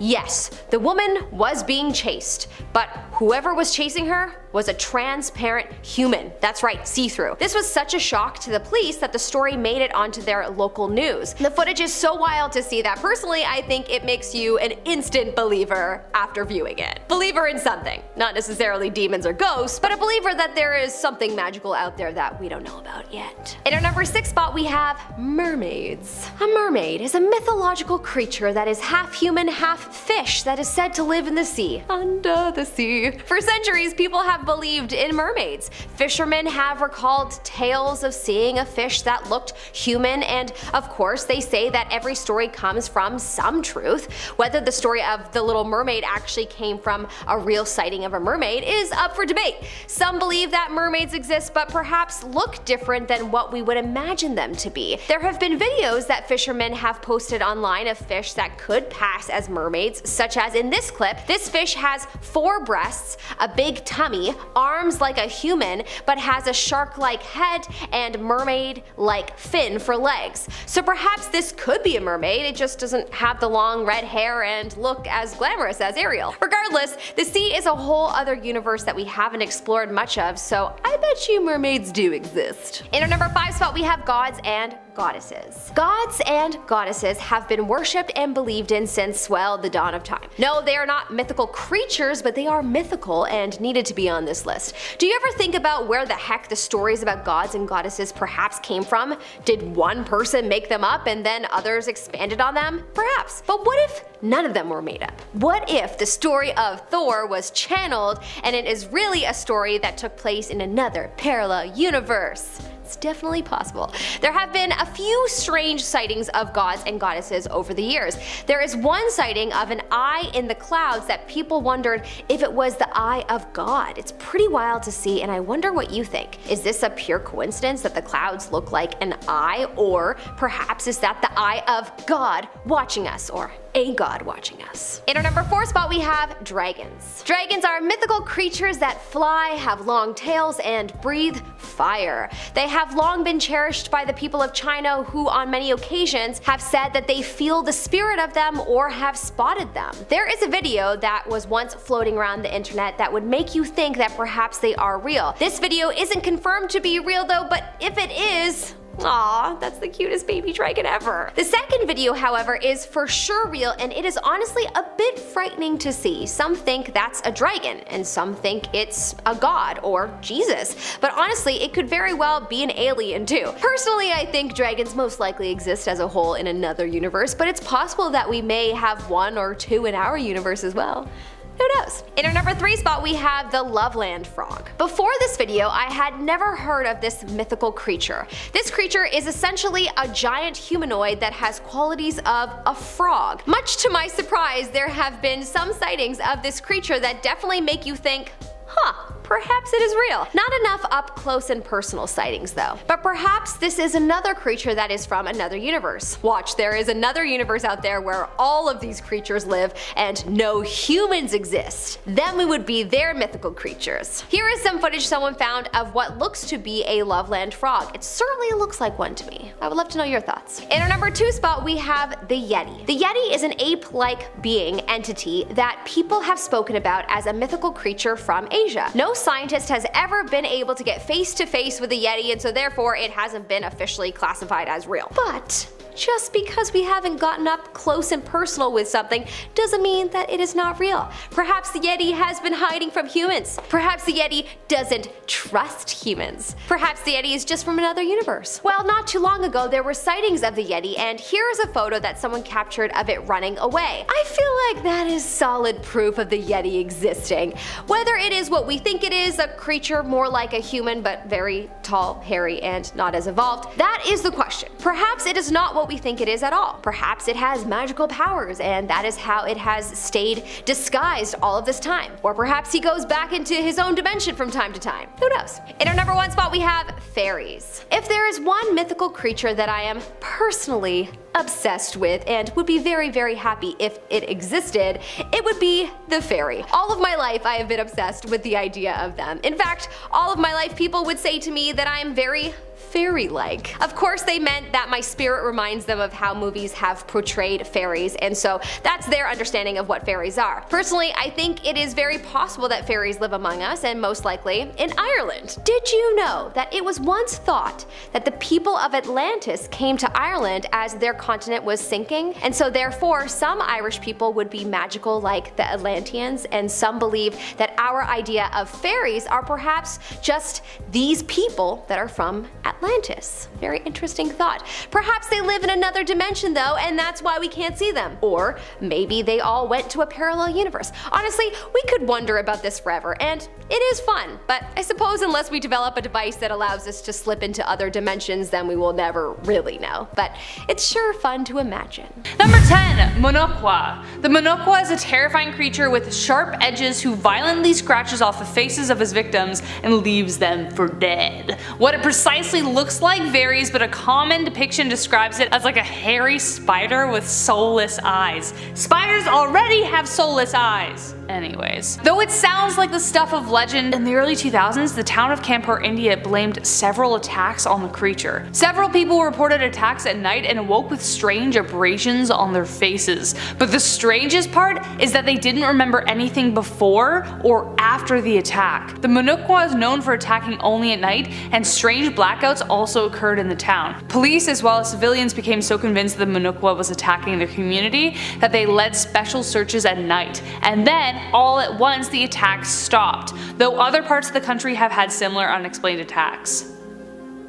Yes, the woman was being chased, but whoever was chasing her was a transparent human. That's right, see-through. This was such a shock to the police that the story made it onto their local news. The footage is so wild to see that personally I think it makes you an instant believer after viewing it. Believer in something. Not necessarily demons or ghosts, but a believer that there is something magical out there that we don't know about yet. In our number 6 spot we have mermaids. A mermaid is a mythological creature that is half human, half fish that is said to live in the sea, under the sea. For centuries, people have believed in mermaids. Fishermen have recalled tales of seeing a fish that looked human, and of course they say that every story comes from some truth. Whether the story of the Little Mermaid actually came from a real sighting of a mermaid is up for debate. Some believe that mermaids exist but perhaps look different than what we would imagine them to be. There have been videos that fishermen have posted online of fish that could pass as mermaids, such as in this clip. This fish has 4 breasts, a big tummy, arms like a human, but has a shark-like head and mermaid-like fin for legs. So perhaps this could be a mermaid, it just doesn't have the long red hair and look as glamorous as Ariel. Regardless, the sea is a whole other universe that we haven't explored much of, so I bet you mermaids do exist. In our number 5 spot we have gods and goddesses. Gods and goddesses have been worshipped and believed in since, well, the dawn of time. No, they are not mythical creatures, but they are mythical and needed to be on this list. Do you ever think about where the heck the stories about gods and goddesses perhaps came from? Did one person make them up and then others expanded on them? Perhaps. But what if none of them were made up? What if the story of Thor was channeled and it is really a story that took place in another parallel universe? It's definitely possible. There have been a few strange sightings of gods and goddesses over the years. There is one sighting of an eye in the clouds that people wondered if it was the eye of God. It's pretty wild to see, and I wonder what you think. Is this a pure coincidence that the clouds look like an eye, or perhaps is that the eye of God watching us, or a god watching us? In our number 4 spot we have dragons. Dragons are mythical creatures that fly, have long tails, and breathe fire. They have long been cherished by the people of China, who on many occasions have said that they feel the spirit of them or have spotted them. There is a video that was once floating around the internet that would make you think that perhaps they are real. This video isn't confirmed to be real though, but if it is, aw, that's the cutest baby dragon ever. The second video, however, is for sure real, and it is honestly a bit frightening to see. Some think that's a dragon, and some think it's a god or Jesus. But honestly, it could very well be an alien too. Personally, I think dragons most likely exist as a whole in another universe, but it's possible that we may have 1 or 2 in our universe as well. Who knows? In our number 3 spot we have the Loveland frog. Before this video, I had never heard of this mythical creature. This creature is essentially a giant humanoid that has qualities of a frog. Much to my surprise, there have been some sightings of this creature that definitely make you think, huh, perhaps it is real. Not enough up close and personal sightings though. But perhaps this is another creature that is from another universe. Watch, there is another universe out there where all of these creatures live and no humans exist. Then we would be their mythical creatures. Here is some footage someone found of what looks to be a Loveland frog. It certainly looks like one to me. I would love to know your thoughts. In our number 2 spot we have the Yeti. The Yeti is an ape-like being entity that people have spoken about as a mythical creature from Asia. No scientist has ever been able to get face to face with a Yeti, and so therefore it hasn't been officially classified as real. But just because we haven't gotten up close and personal with something doesn't mean that it is not real. Perhaps the Yeti has been hiding from humans. Perhaps the Yeti doesn't trust humans. Perhaps the Yeti is just from another universe. Well, not too long ago there were sightings of the Yeti, and here is a photo that someone captured of it running away. I feel like that is solid proof of the Yeti existing. Whether it is what we think it is, a creature more like a human but very tall, hairy, and not as evolved, that is the question. Perhaps it is not what we think it is at all. Perhaps it has magical powers and that is how it has stayed disguised all of this time. Or perhaps he goes back into his own dimension from time to time. Who knows? In our number 1 spot we have fairies. If there is one mythical creature that I am personally obsessed with and would be very, very happy if it existed, it would be the fairy. All of my life I have been obsessed with the idea of them. In fact, all of my life people would say to me that I am very fairy-like. Of course they meant that my spirit reminds them of how movies have portrayed fairies, and so that's their understanding of what fairies are. Personally, I think it is very possible that fairies live among us, and most likely in Ireland. Did you know that it was once thought that the people of Atlantis came to Ireland as their continent was sinking, and so therefore some Irish people would be magical like the Atlanteans, and some believe that our idea of fairies are perhaps just these people that are from Atlantis. Atlantis. Very interesting thought. Perhaps they live in another dimension though, and that's why we can't see them. Or maybe they all went to a parallel universe. Honestly, we could wonder about this forever, and it is fun, but I suppose unless we develop a device that allows us to slip into other dimensions, then we will never really know. But it's sure fun to imagine. Number 10. Monokwa. The Monokwa is a terrifying creature with sharp edges who violently scratches off the faces of his victims and leaves them for dead. What it precisely looks like varies, but a common depiction describes it as like a hairy spider with soulless eyes. Spiders already have soulless eyes. Anyways. Though it sounds like the stuff of legend, in the early 2000s, the town of Kanpur, India blamed several attacks on the creature. Several people reported attacks at night and awoke with strange abrasions on their faces. But the strangest part is that they didn't remember anything before or after the attack. The Monokwa is known for attacking only at night, and strange blackouts also occurred in the town. Police as well as civilians became so convinced the Monokwa was attacking their community that they led special searches at night. And then all at once the attacks stopped, though other parts of the country have had similar unexplained attacks.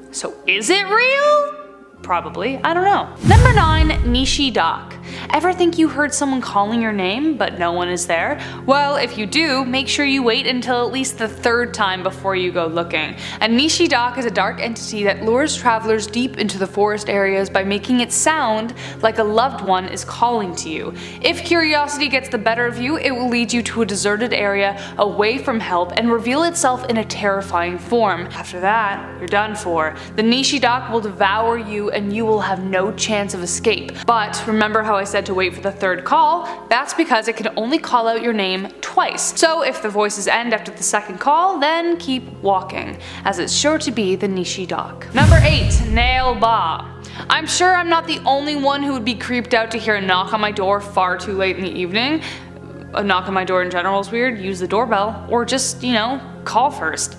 So is it real? Probably, I don't know. Number 9. Nishidak. Ever think you heard someone calling your name but no one is there? Well, if you do, make sure you wait until at least the 3rd time before you go looking. A Nishidak is a dark entity that lures travelers deep into the forest areas by making it sound like a loved one is calling to you. If curiosity gets the better of you, it will lead you to a deserted area away from help and reveal itself in a terrifying form. After that, you're done for. The Nishidak will devour you and you will have no chance of escape. But remember how I said to wait for the 3rd call? That's because it can only call out your name twice. So if the voices end after the 2nd call, then keep walking, as it's sure to be the Nishidak. Number 8. Nail Ba. I'm sure I'm not the only one who would be creeped out to hear a knock on my door far too late in the evening. A knock on my door in general is weird. Use the doorbell, or just, call first.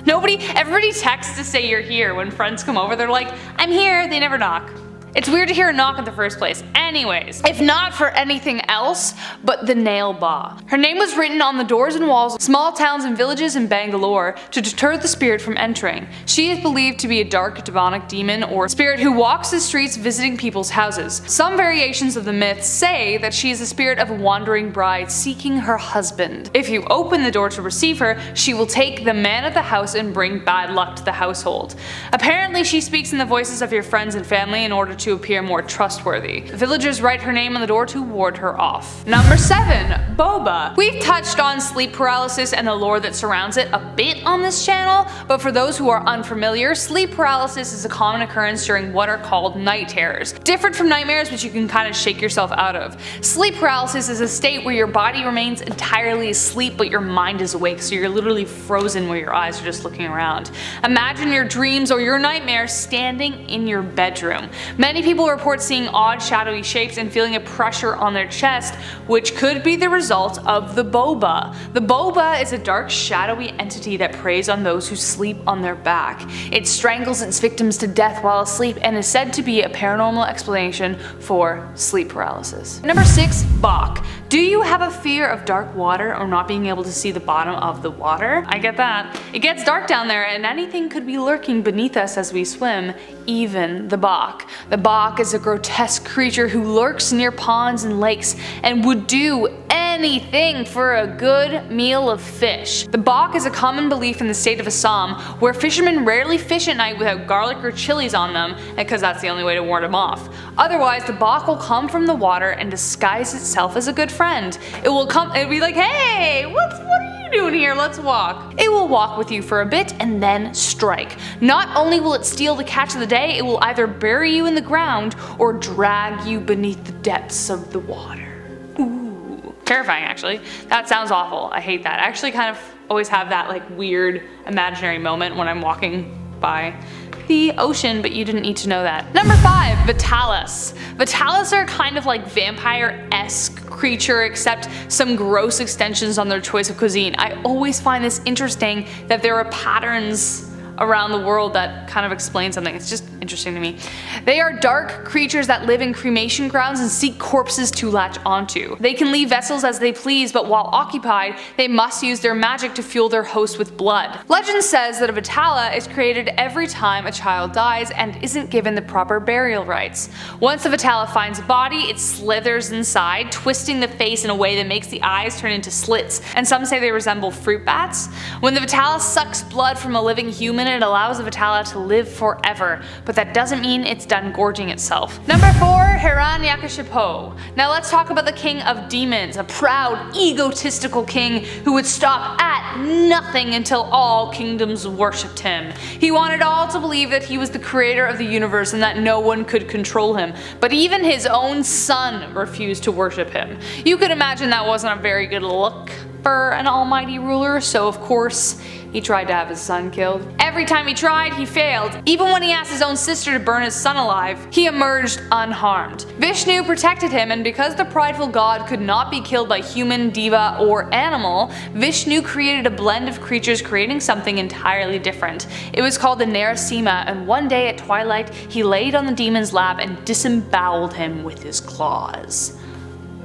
Everybody texts to say you're here. When friends come over, they're like, I'm here, they never knock. It's weird to hear a knock in the first place. Anyways, if not for anything else, but the Nail Ba. Her name was written on the doors and walls of small towns and villages in Bangalore to deter the spirit from entering. She is believed to be a dark demonic demon or spirit who walks the streets visiting people's houses. Some variations of the myth say that she is the spirit of a wandering bride seeking her husband. If you open the door to receive her, she will take the man of the house and bring bad luck to the household. Apparently she speaks in the voices of your friends and family in order to appear more trustworthy. Villagers write her name on the door to ward her off. Number 7. Boba. We've touched on sleep paralysis and the lore that surrounds it a bit on this channel, but for those who are unfamiliar, sleep paralysis is a common occurrence during what are called night terrors. Different from nightmares, which you can kind of shake yourself out of. Sleep paralysis is a state where your body remains entirely asleep but your mind is awake, so you're literally frozen where your eyes are just looking around. Imagine your dreams or your nightmares standing in your bedroom. Many people report seeing odd shadowy shapes and feeling a pressure on their chest, which could be the result of the boba. The boba is a dark shadowy entity that preys on those who sleep on their back. It strangles its victims to death while asleep and is said to be a paranormal explanation for sleep paralysis. Number 6. Bok. Do you have a fear of dark water or not being able to see the bottom of the water? I get that. It gets dark down there and anything could be lurking beneath us as we swim, even the bok. The bok is a grotesque creature who lurks near ponds and lakes and would do anything for a good meal of fish. The bok is a common belief in the state of Assam, where fishermen rarely fish at night without garlic or chilies on them, because that's the only way to ward them off. Otherwise, the bok will come from the water and disguise itself as a good friend. It'll be like, hey, what are you doing here? Let's walk. It will walk with you for a bit and then strike. Not only will it steal the catch of the day, it will either bury you in the ground or drag you beneath the depths of the water. Ooh. Terrifying, actually. That sounds awful. I hate that. I actually kind of always have that like weird imaginary moment when I'm walking by the ocean, but you didn't need to know that. Number 5. Vitalis. Vitalis are kind of like vampire-esque creature, except some gross extensions on their choice of cuisine. I always find this interesting that there are patterns around the world that kind of explain something. It's just interesting to me. They are dark creatures that live in cremation grounds and seek corpses to latch onto. They can leave vessels as they please, but while occupied, they must use their magic to fuel their host with blood. Legend says that a Vitala is created every time a child dies and isn't given the proper burial rites. Once the Vitala finds a body, it slithers inside, twisting the face in a way that makes the eyes turn into slits, and some say they resemble fruit bats. When the Vitala sucks blood from a living human, it allows the Vitala to live forever, but that doesn't mean it's done gorging itself. Number 4, Hiranyakashipu. Now let's talk about the king of demons, a proud, egotistical king who would stop at nothing until all kingdoms worshipped him. He wanted all to believe that he was the creator of the universe and that no one could control him, but even his own son refused to worship him. You could imagine that wasn't a very good look for an almighty ruler, so of course he tried to have his son killed. Every time he tried, he failed. Even when he asked his own sister to burn his son alive, he emerged unharmed. Vishnu protected him, and because the prideful god could not be killed by human, diva, or animal, Vishnu created a blend of creatures, creating something entirely different. It was called the Narasimha, and one day at twilight, he laid on the demon's lap and disemboweled him with his claws.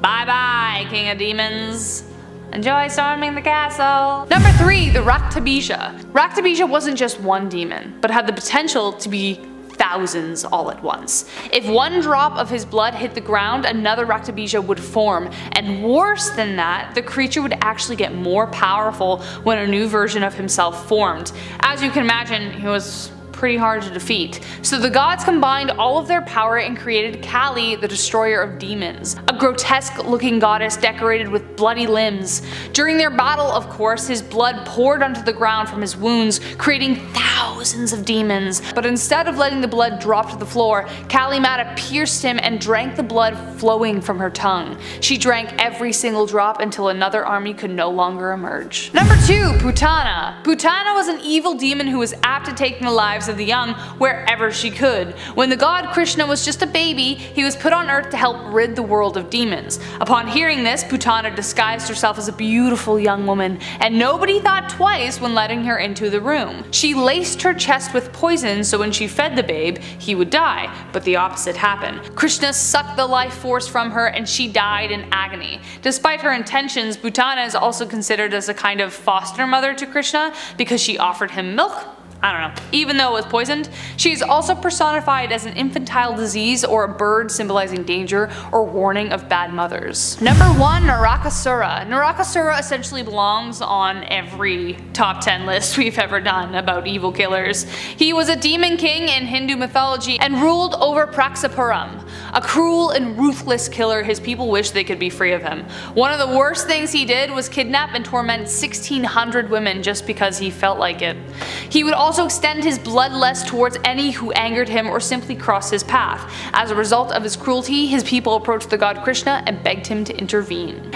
Bye bye, king of demons. Enjoy storming the castle. Number 3, the Raktabija. Raktabija wasn't just one demon, but had the potential to be thousands all at once. If one drop of his blood hit the ground, another Raktabija would form, and worse than that, the creature would actually get more powerful when a new version of himself formed. As you can imagine, he was pretty hard to defeat. So the gods combined all of their power and created Kali, the destroyer of demons, a grotesque looking goddess decorated with bloody limbs. During their battle, of course, his blood poured onto the ground from his wounds, creating thousands of demons. But instead of letting the blood drop to the floor, Kali Mata pierced him and drank the blood flowing from her tongue. She drank every single drop until another army could no longer emerge. Number 2, Putana. Putana was an evil demon who was apt to taking the lives of the young wherever she could. When the god Krishna was just a baby, he was put on earth to help rid the world of demons. Upon hearing this, Putana disguised herself as a beautiful young woman, and nobody thought twice when letting her into the room. She laced her chest with poison so when she fed the babe, he would die, but the opposite happened. Krishna sucked the life force from her and she died in agony. Despite her intentions, Putana is also considered as a kind of foster mother to Krishna because she offered him milk. I don't know. Even though it was poisoned, she is also personified as an infantile disease or a bird symbolizing danger or warning of bad mothers. Number 1, Narakasura. Narakasura essentially belongs on every top 10 list we've ever done about evil killers. He was a demon king in Hindu mythology and ruled over Praxapuram, a cruel and ruthless killer. His people wished they could be free of him. One of the worst things he did was kidnap and torment 1,600 women just because he felt like it. He would also extend his bloodlust towards any who angered him or simply crossed his path. As a result of his cruelty, his people approached the god Krishna and begged him to intervene.